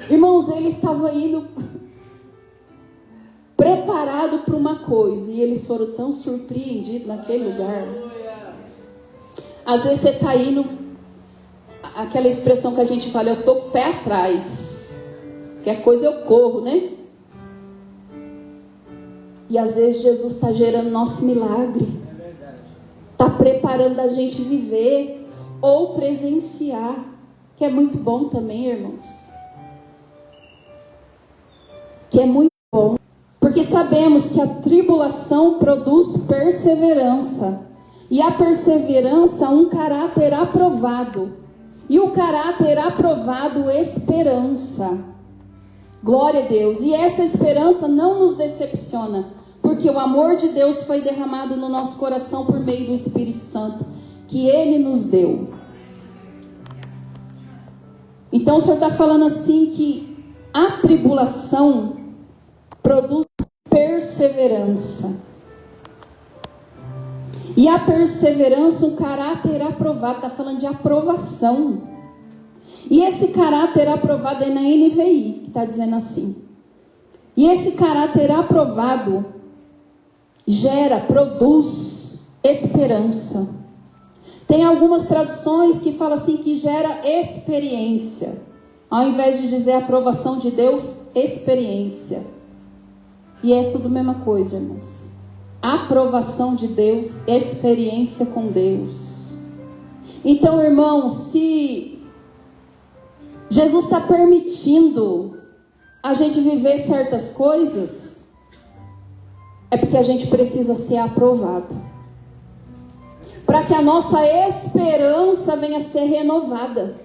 E: Irmãos, ele estava indo preparado para uma coisa, e eles foram tão surpreendidos naquele lugar. Às vezes você está indo, aquela expressão que a gente fala: eu estou pé atrás, qualquer coisa eu corro, né? E às vezes Jesus está gerando nosso milagre, está preparando a gente viver ou presenciar, que é muito bom também, irmãos. Que é muito bom, porque sabemos que a tribulação produz perseverança, e a perseverança um caráter aprovado, e o caráter aprovado esperança. Glória a Deus. E essa esperança não nos decepciona, porque o amor de Deus foi derramado no nosso coração por meio do Espírito Santo, que Ele nos deu. Então o Senhor está falando assim que a tribulação produz perseverança. E a perseverança, um caráter aprovado. Está falando de aprovação. E esse caráter aprovado é na NVI, que está dizendo assim. E esse caráter aprovado produz esperança. Tem algumas traduções que falam assim, que gera experiência. Ao invés de dizer aprovação de Deus, experiência. E é tudo a mesma coisa, irmãos. Aprovação de Deus, experiência com Deus. Então, irmãos, se Jesus está permitindo a gente viver certas coisas, é porque a gente precisa ser aprovado, para que a nossa esperança venha a ser renovada.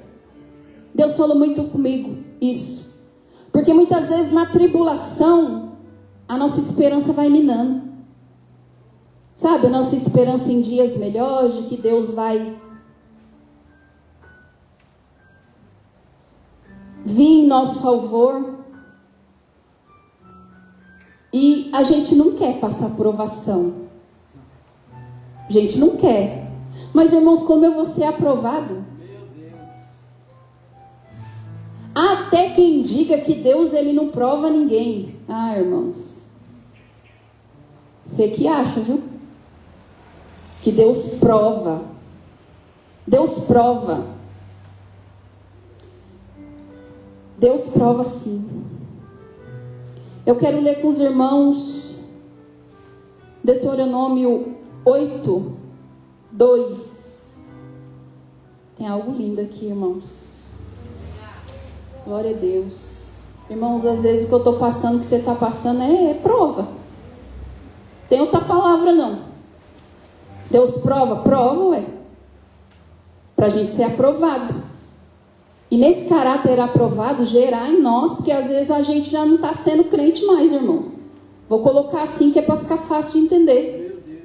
E: Deus falou muito comigo isso, porque muitas vezes na tribulação a nossa esperança vai minando. Sabe, a nossa esperança em dias melhores, de que Deus vai vir em nosso favor. E a gente não quer passar provação. A gente não quer. Mas, irmãos, como eu vou ser aprovado? Até quem diga que Deus ele não prova ninguém. Ah, irmãos, você que acha, viu? Que Deus prova. Deus prova. Deus prova sim. Eu quero ler com os irmãos Deuteronômio 8, 2. Tem algo lindo aqui, irmãos. Glória a Deus. Irmãos, às vezes o que eu estou passando, o que você está passando é prova. Tem outra palavra não. Deus prova? Prova, ué. Para a gente ser aprovado. E nesse caráter aprovado, gerar em nós, porque às vezes a gente já não está sendo crente mais, irmãos. Vou colocar assim que é para ficar fácil de entender.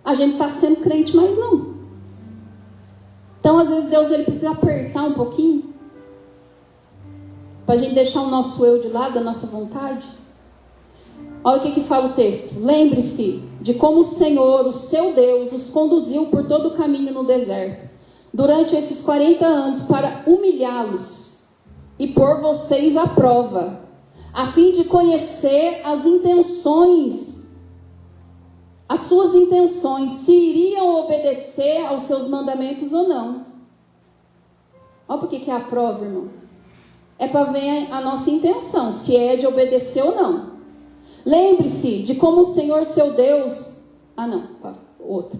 E: A gente não está sendo crente mais não. Então, às vezes, Deus ele precisa apertar um pouquinho para a gente deixar o nosso eu de lado, a nossa vontade. Olha o que fala o texto. Lembre-se de como o Senhor, o seu Deus, os conduziu por todo o caminho no deserto, durante esses 40 anos, para humilhá-los e pôr vocês à prova, a fim de conhecer as intenções, as suas intenções, se iriam obedecer aos seus mandamentos ou não. Olha por que é a prova, irmão. É para ver a nossa intenção, se é de obedecer ou não. Lembre-se de como o Senhor, seu Deus... outro.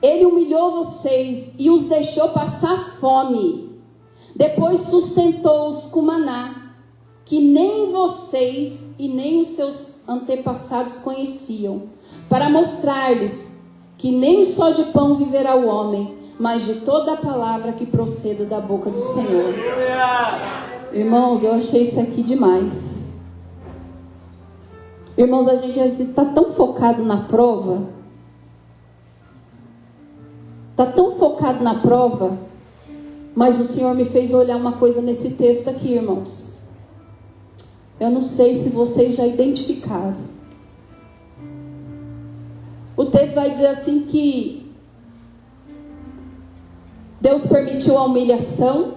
E: Ele humilhou vocês e os deixou passar fome. Depois sustentou-os com maná, que nem vocês e nem os seus antepassados conheciam, para mostrar-lhes que nem só de pão viverá o homem, mas de toda a palavra que proceda da boca do Senhor. Irmãos, eu achei isso aqui demais. Irmãos, a gente está tão focado na prova. Está tão focado na prova. Mas o Senhor me fez olhar uma coisa nesse texto aqui, irmãos. Eu não sei se vocês já identificaram. O texto vai dizer assim que Deus permitiu a humilhação.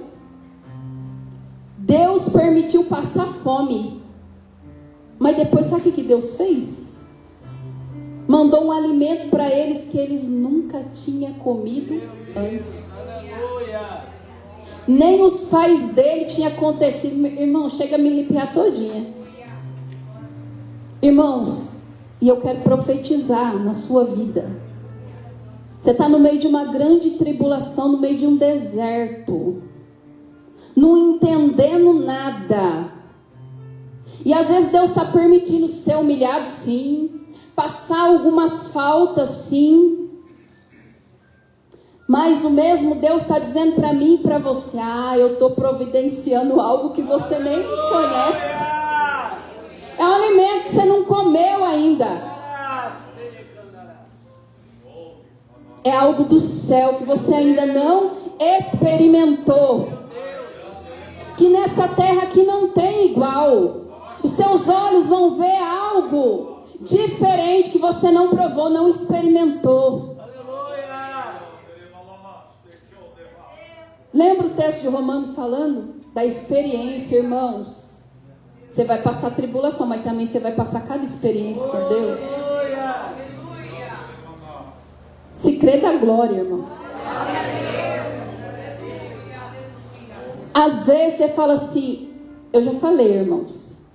E: Deus permitiu passar fome. Mas depois sabe o que Deus fez? Mandou um alimento para eles que eles nunca tinham comido antes. Nem os pais dele tinham acontecido. Irmão, chega a me arrepiar todinha. Irmãos, e eu quero profetizar na sua vida. Você está no meio de uma grande tribulação, no meio de um deserto, não entendendo nada. E às vezes Deus está permitindo ser humilhado, sim. Passar algumas faltas, sim. Mas o mesmo Deus está dizendo para mim e para você: eu estou providenciando algo que você nem conhece. É um alimento que você não comeu ainda. É algo do céu que você ainda não experimentou. Que nessa terra aqui não tem igual. Os seus olhos vão ver algo diferente que você não provou, não experimentou. Lembra o texto de Romanos falando da experiência, irmãos? Você vai passar tribulação, mas também você vai passar cada experiência por Deus. Se crê da glória, irmão. Às vezes você fala assim, eu já falei, irmãos,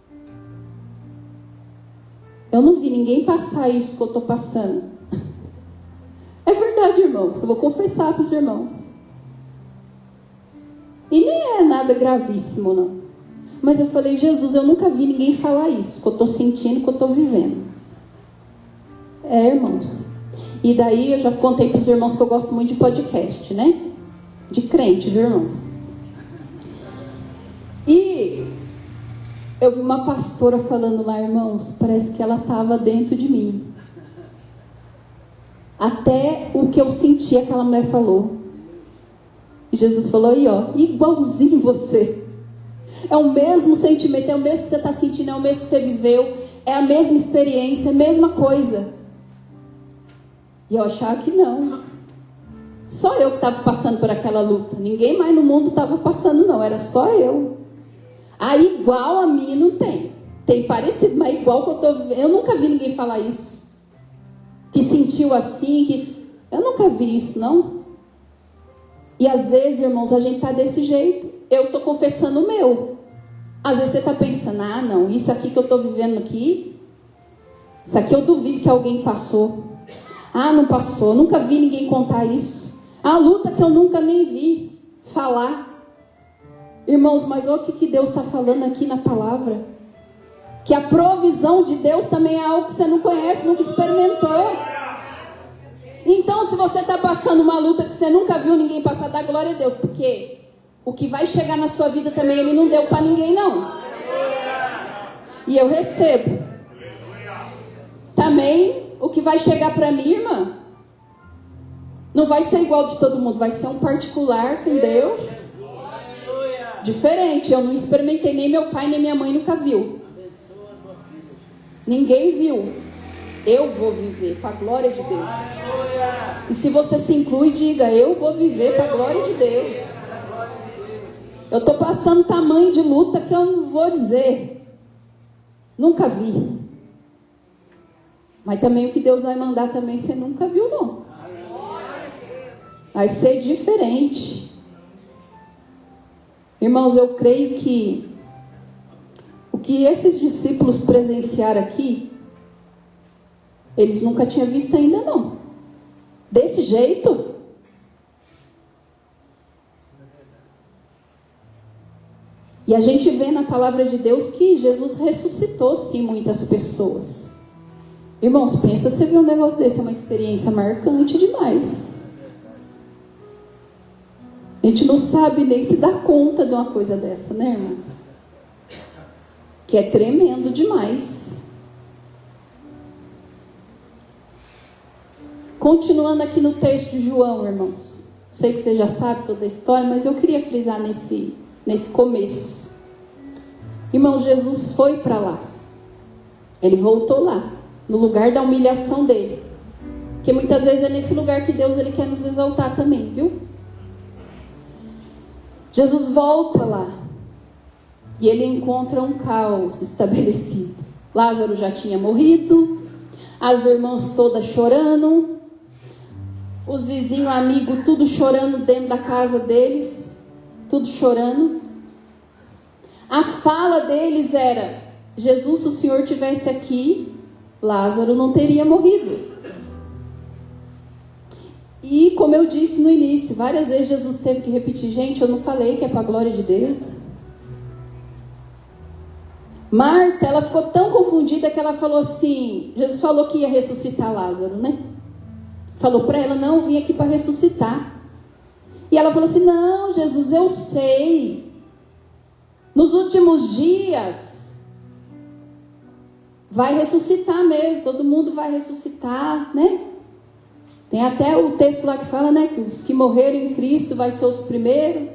E: eu não vi ninguém passar isso que eu estou passando. É verdade, irmãos, eu vou confessar para os irmãos. E nem é nada gravíssimo, não. Mas eu falei, Jesus, eu nunca vi ninguém falar isso, que eu estou sentindo, que eu estou vivendo. Irmãos. E daí eu já contei para os irmãos que eu gosto muito de podcast, né? De crente, viu, irmãos? E eu vi uma pastora falando lá, irmãos, parece que ela estava dentro de mim. Até o que eu senti, aquela mulher falou. E Jesus falou aí, igualzinho você. É o mesmo sentimento, é o mesmo que você está sentindo, é o mesmo que você viveu, é a mesma experiência, é a mesma coisa. E eu achava que não. Só eu que estava passando por aquela luta. Ninguém mais no mundo estava passando, não. Era só eu. Igual a mim não tem. Tem parecido, mas igual que eu estou vivendo. Eu nunca vi ninguém falar isso. Que sentiu assim, que... Eu nunca vi isso, não. E às vezes, irmãos, a gente está desse jeito. Eu estou confessando o meu. Às vezes você está pensando, não, isso aqui que eu estou vivendo aqui, isso aqui eu duvido que alguém passou. Não passou, nunca vi ninguém contar isso. A luta que eu nunca nem vi falar. Irmãos, mas olha o que Deus está falando aqui na palavra. Que a provisão de Deus também é algo que você não conhece, nunca experimentou. Então, se você está passando uma luta que você nunca viu ninguém passar, dá glória a Deus. Porque o que vai chegar na sua vida também, Ele não deu para ninguém, não. E eu recebo. Também, o que vai chegar para mim, irmã, Não vai ser igual de todo mundo, vai ser um particular com Deus. Diferente, eu não experimentei, nem meu pai nem minha mãe nunca viu. Ninguém viu. Eu vou viver para a glória de Deus. E se você se inclui, diga: eu vou viver para a glória de Deus. Eu estou passando tamanho de luta que eu não vou dizer. Nunca vi. Mas também o que Deus vai mandar também você nunca viu, não. Vai ser diferente. Irmãos, eu creio que o que esses discípulos presenciaram aqui, eles nunca tinham visto ainda, não. Desse jeito. E a gente vê na palavra de Deus que Jesus ressuscitou, sim, muitas pessoas. Irmãos, pensa, você viu um negócio desse, é uma experiência marcante demais. A gente não sabe nem se dar conta de uma coisa dessa, né, irmãos? Que é tremendo demais. Continuando aqui no texto de João, irmãos. Sei que você já sabe toda a história, mas eu queria frisar nesse começo. Irmão, Jesus foi para lá. Ele voltou lá, no lugar da humilhação dele. Porque muitas vezes é nesse lugar que Deus ele quer nos exaltar também, viu? Jesus volta lá. E ele encontra um caos estabelecido. Lázaro já tinha morrido. As irmãs todas chorando. Os vizinhos, amigos, tudo chorando dentro da casa deles. Tudo chorando. A fala deles era: Jesus, se o Senhor tivesse aqui, Lázaro não teria morrido. E como eu disse no início, várias vezes Jesus teve que repetir: gente, eu não falei que é para a glória de Deus? Marta, ela ficou tão confundida que ela falou assim, Jesus falou que ia ressuscitar Lázaro, né? Falou para ela: não, eu vim aqui para ressuscitar. E ela falou assim: não, Jesus, eu sei. Nos últimos dias vai ressuscitar mesmo, todo mundo vai ressuscitar, né? Tem até o texto lá que fala, né, que os que morreram em Cristo vai ser os primeiros.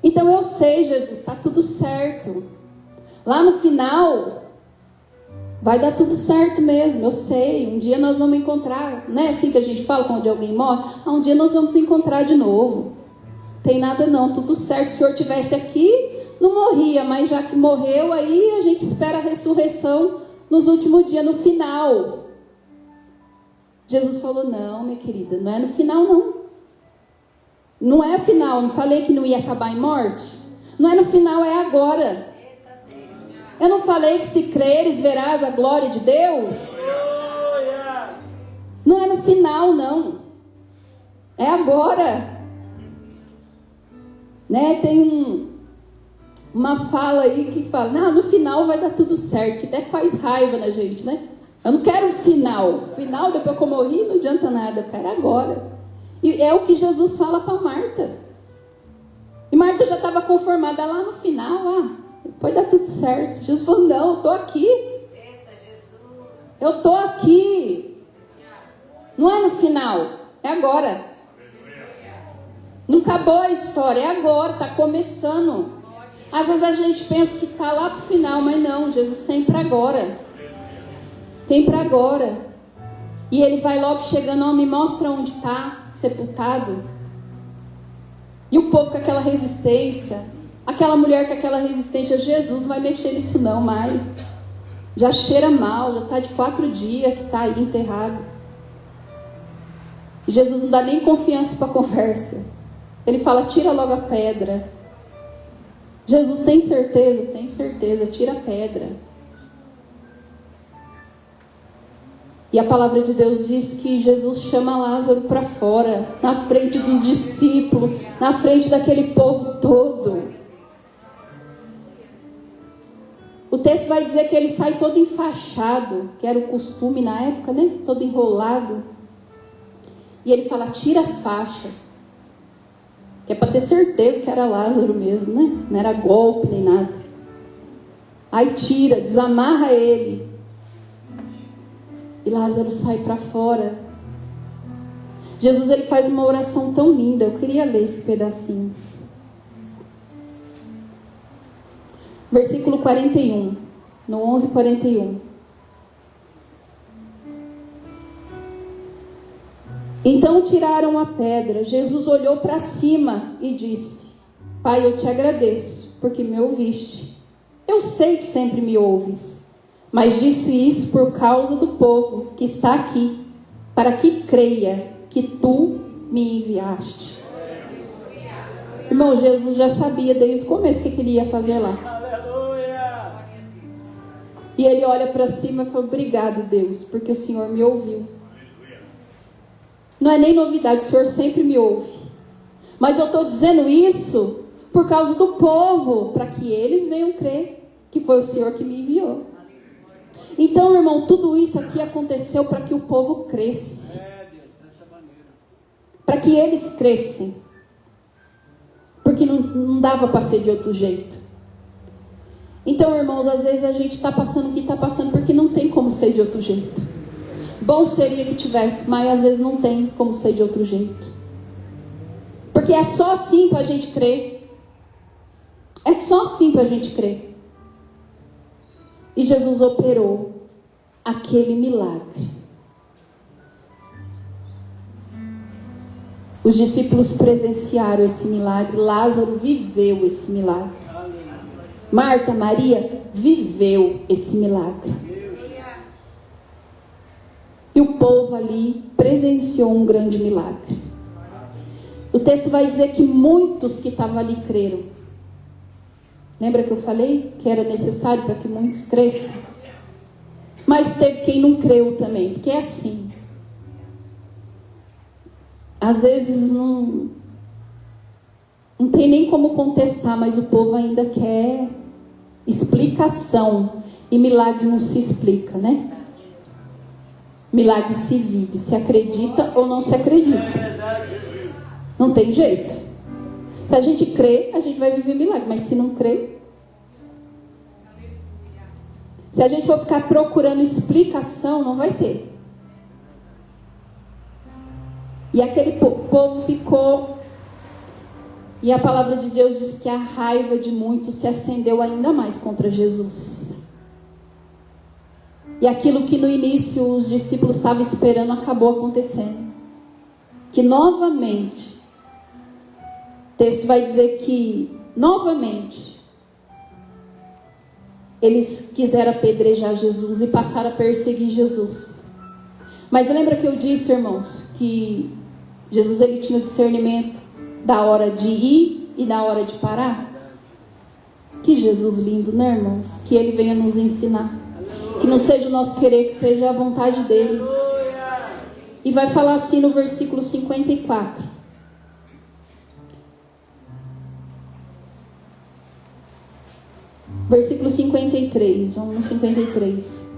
E: Então eu sei, Jesus, está tudo certo. Lá no final vai dar tudo certo mesmo, eu sei. Um dia nós vamos encontrar, não é assim que a gente fala quando alguém morre? Um dia nós vamos encontrar de novo. Tem nada não, tudo certo. Se o Senhor estivesse aqui, não morria, mas já que morreu, aí a gente espera a ressurreição nos últimos dias, no final. Jesus falou: não, minha querida, não é no final não. Não é final, não falei que não ia acabar em morte? Não é no final, é agora. Eu não falei que se creres verás a glória de Deus? Não é no final não. É agora. Né? Tem uma fala aí que fala: não, no final vai dar tudo certo, que até faz raiva na gente, né? Eu não quero o final. Final, depois que eu morri, não adianta nada. Eu quero agora. E é o que Jesus fala para Marta. E Marta já estava conformada lá no final. Depois dá tudo certo. Jesus falou: não, eu estou aqui. Eu estou aqui. Não é no final. É agora. Não acabou a história. É agora. Está começando. Às vezes a gente pensa que está lá para o final. Mas não. Jesus tem para agora. Tem para agora. E ele vai logo chegando: me mostra onde está sepultado. E o povo com aquela resistência, aquela mulher com aquela resistência: Jesus não vai mexer nisso não mais. Já cheira mal, já está de 4 dias que está aí enterrado. E Jesus não dá nem confiança para a conversa. Ele fala: tira logo a pedra. Jesus tem certeza? Tem certeza, tira a pedra. E a palavra de Deus diz que Jesus chama Lázaro para fora, na frente dos discípulos, na frente daquele povo todo. O texto vai dizer que ele sai todo enfaixado, que era o costume na época, né? Todo enrolado. E ele fala: tira as faixas. Que é para ter certeza que era Lázaro mesmo, né? Não era golpe nem nada. Aí tira, desamarra ele. E Lázaro sai para fora. Jesus, ele faz uma oração tão linda. Eu queria ler esse pedacinho. Versículo 41, no 11:41. Então tiraram a pedra. Jesus olhou para cima e disse: Pai, eu te agradeço, porque me ouviste. Eu sei que sempre me ouves, mas disse isso por causa do povo que está aqui, para que creia que tu me enviaste. Irmão, Jesus já sabia desde o começo o que ele ia fazer lá.
D: Aleluia!
E: E ele olha para cima e fala: obrigado, Deus, porque o Senhor me ouviu. Não é nem novidade, o Senhor sempre me ouve. Mas eu estou dizendo isso por causa do povo, para que eles venham crer que foi o Senhor que me enviou. Então, irmão, tudo isso aqui aconteceu para que o povo cresça. Para que eles crescem. Porque não dava para ser de outro jeito. Então, irmãos, às vezes a gente está passando o que está passando porque não tem como ser de outro jeito. Bom seria que tivesse, mas às vezes não tem como ser de outro jeito. Porque é só assim para a gente crer. É só assim para a gente crer. E Jesus operou aquele milagre. Os discípulos presenciaram esse milagre. Lázaro viveu esse milagre. Marta, Maria viveu esse milagre. E o povo ali presenciou um grande milagre. O texto vai dizer que muitos que estavam ali creram. Lembra que eu falei que era necessário para que muitos crescem? Mas teve quem não creu também, porque é assim. Às vezes não tem nem como contestar, mas o povo ainda quer explicação. E milagre não se explica, né? Milagre se vive, se acredita ou não se acredita. Não tem jeito. Se a gente crê, a gente vai viver milagre. Mas se não crê, se a gente for ficar procurando explicação, não vai ter. E aquele povo ficou. E a palavra de Deus diz que a raiva de muitos se acendeu ainda mais contra Jesus. E aquilo que no início os discípulos estavam esperando acabou acontecendo. Que novamente, o texto vai dizer que novamente eles quiseram apedrejar Jesus e passaram a perseguir Jesus. Mas lembra que eu disse, irmãos, que Jesus ele tinha o discernimento da hora de ir e da hora de parar? Que Jesus lindo, né, irmãos? Que ele venha nos ensinar. Que não seja o nosso querer, que seja a vontade dele. E vai falar assim no versículo 54. Versículo 53. Vamos no 53.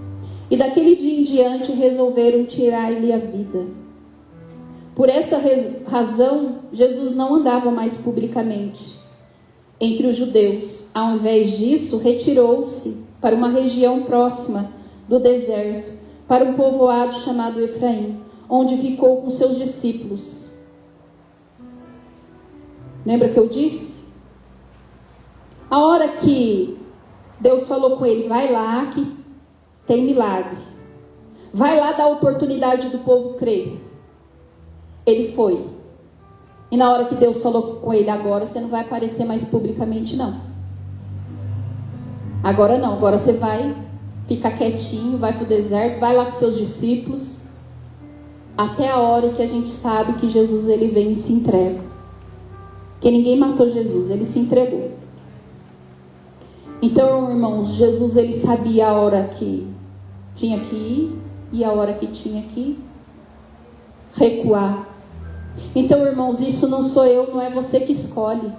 E: E daquele dia em diante resolveram tirar-lhe a vida. Por essa razão, Jesus não andava mais publicamente entre os judeus. Ao invés disso, retirou-se para uma região próxima do deserto, para um povoado chamado Efraim, onde ficou com seus discípulos. Lembra que eu disse? A hora que Deus falou com ele, vai lá que tem milagre. Vai lá dar oportunidade do povo crer. Ele foi. E na hora que Deus falou com ele, agora você não vai aparecer mais publicamente, não. Agora não, agora você vai ficar quietinho, vai para o deserto, vai lá com seus discípulos, até a hora que a gente sabe que Jesus ele vem e se entrega. Porque ninguém matou Jesus, ele se entregou. Então, irmãos, Jesus ele sabia a hora que tinha que ir e a hora que tinha que recuar. Então, irmãos, isso não sou eu, não é você que escolhe.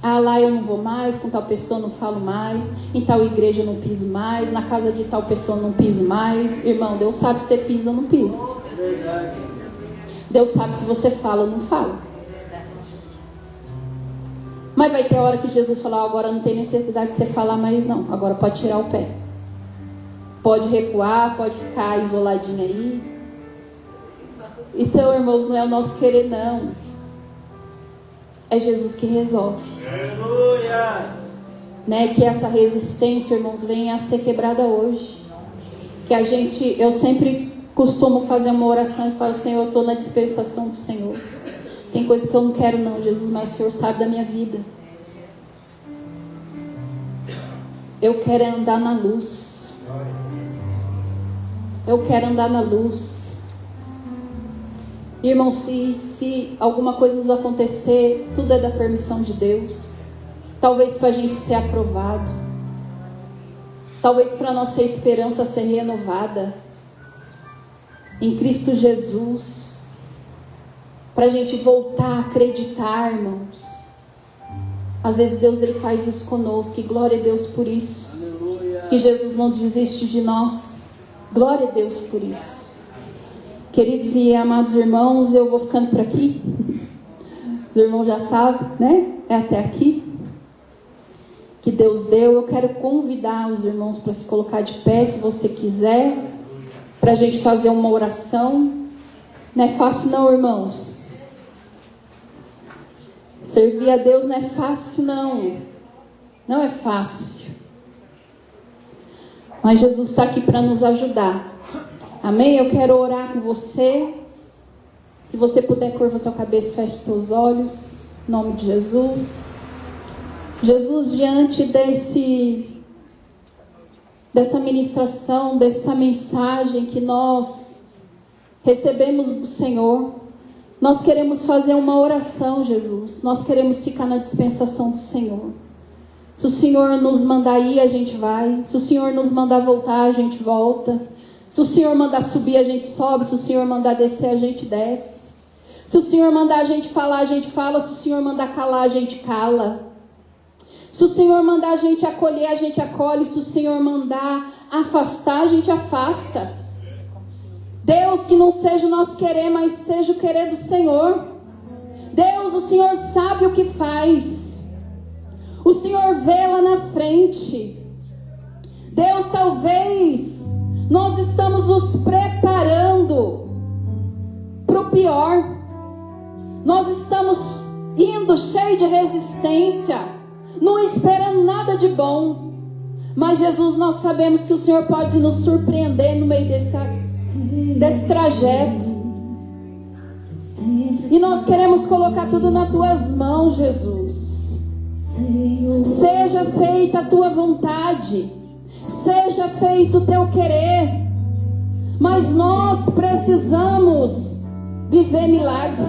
E: Ah, lá eu não vou mais, com tal pessoa não falo mais, em tal igreja eu não piso mais, na casa de tal pessoa eu não piso mais. Irmão, Deus sabe se você pisa ou não pisa. Deus sabe se você fala ou não fala. Mas vai ter hora que Jesus falar, agora não tem necessidade de você falar mais não, agora pode tirar o pé. Pode recuar, pode ficar isoladinho aí. Então, irmãos, não é o nosso querer, não. É Jesus que resolve.
D: Aleluia!
E: Né? Que essa resistência, irmãos, venha a ser quebrada hoje. Que eu sempre costumo fazer uma oração e falo: Senhor, eu estou na dispensação do Senhor. Tem coisa que eu não quero não, Jesus, mas o Senhor sabe da minha vida. Eu quero andar na luz. Eu quero andar na luz. Irmão, se alguma coisa nos acontecer, tudo é da permissão de Deus. Talvez para a gente ser aprovado. Talvez para a nossa esperança ser renovada em Cristo Jesus. Para a gente voltar a acreditar, irmãos. Às vezes Deus ele faz isso conosco. E glória a Deus por isso.
D: Aleluia.
E: Que Jesus não desiste de nós. Glória a Deus por isso. Queridos e amados irmãos, eu vou ficando por aqui. Os irmãos já sabem, né? É até aqui que Deus deu. Eu quero convidar os irmãos para se colocar de pé, se você quiser, para a gente fazer uma oração. Não é fácil não, irmãos. Servir a Deus não é fácil não. Não é fácil. Mas Jesus está aqui para nos ajudar. Amém? Eu quero orar com você. Se você puder, curva a tua cabeça, feche os teus olhos. Em nome de Jesus. Jesus, diante dessa ministração, dessa mensagem que nós recebemos do Senhor, nós queremos fazer uma oração, Jesus. Nós queremos ficar na dispensação do Senhor. Se o Senhor nos mandar ir, a gente vai. Se o Senhor nos mandar voltar, a gente volta. Se o Senhor mandar subir, a gente sobe. Se o Senhor mandar descer, a gente desce. Se o Senhor mandar a gente falar, a gente fala. Se o Senhor mandar calar, a gente cala. Se o Senhor mandar a gente acolher, a gente acolhe. Se o Senhor mandar afastar, a gente afasta. Deus, que não seja o nosso querer, mas seja o querer do Senhor. Deus, o Senhor sabe o que faz. O Senhor vê lá na frente. Deus, talvez nós estamos nos preparando para o pior. Nós estamos indo cheio de resistência, não esperando nada de bom. Mas Jesus, nós sabemos que o Senhor pode nos surpreender no meio desse trajeto. E nós queremos colocar tudo nas tuas mãos, Jesus. Seja feita a tua vontade, seja feito o teu querer. Mas nós precisamos viver milagre.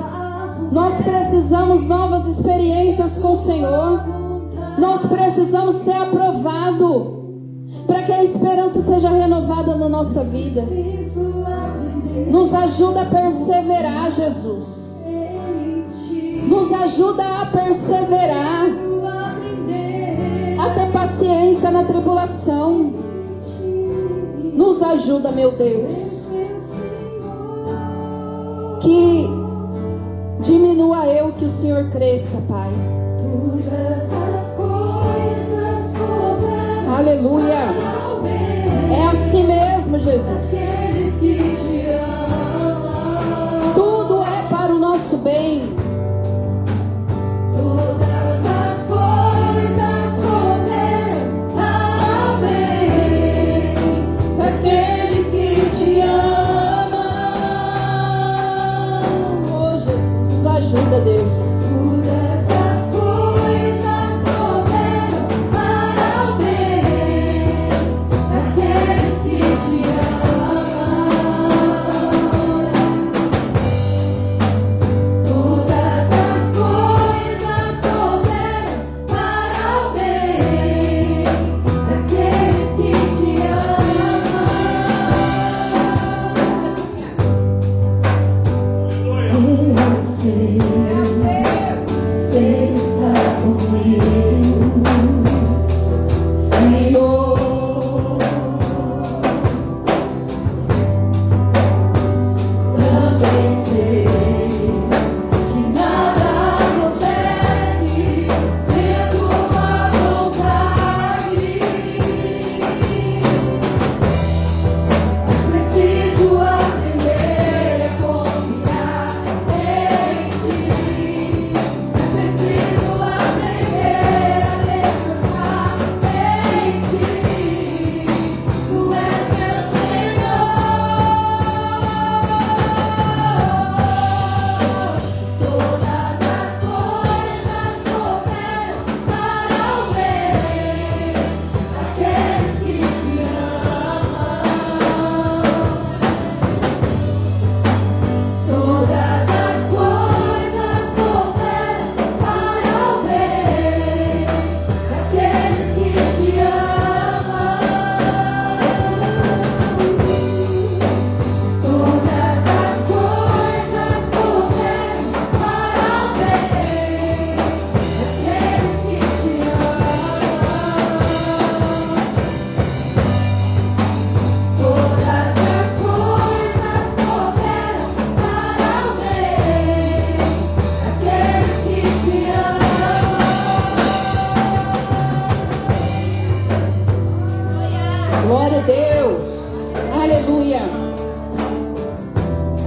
E: Nós precisamos novas experiências com o Senhor. Nós precisamos ser aprovados para que a esperança seja renovada na nossa vida. Nos ajuda a perseverar, Jesus. Nos ajuda a perseverar, a ter paciência na tribulação. Nos ajuda, meu Deus. Que diminua eu, que o Senhor cresça, Pai. Aleluia. É assim mesmo, Jesus. Tudo é para o nosso bem.
C: Todas as coisas cooperam para o bem daqueles que te amam.
E: Oh, Jesus, nos ajuda, Deus.
C: Todas as coisas cooperam para o bem daqueles que te amam.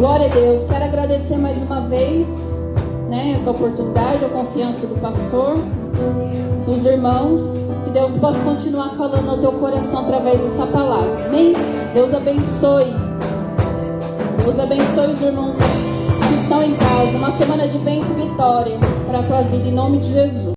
E: Glória a Deus. Quero agradecer mais uma vez, né, essa oportunidade, a confiança do pastor, dos irmãos. Que Deus possa continuar falando ao teu coração através dessa palavra. Amém? Deus abençoe. Deus abençoe os irmãos que estão em casa. Uma semana de bênção e vitória para a tua vida, em nome de Jesus.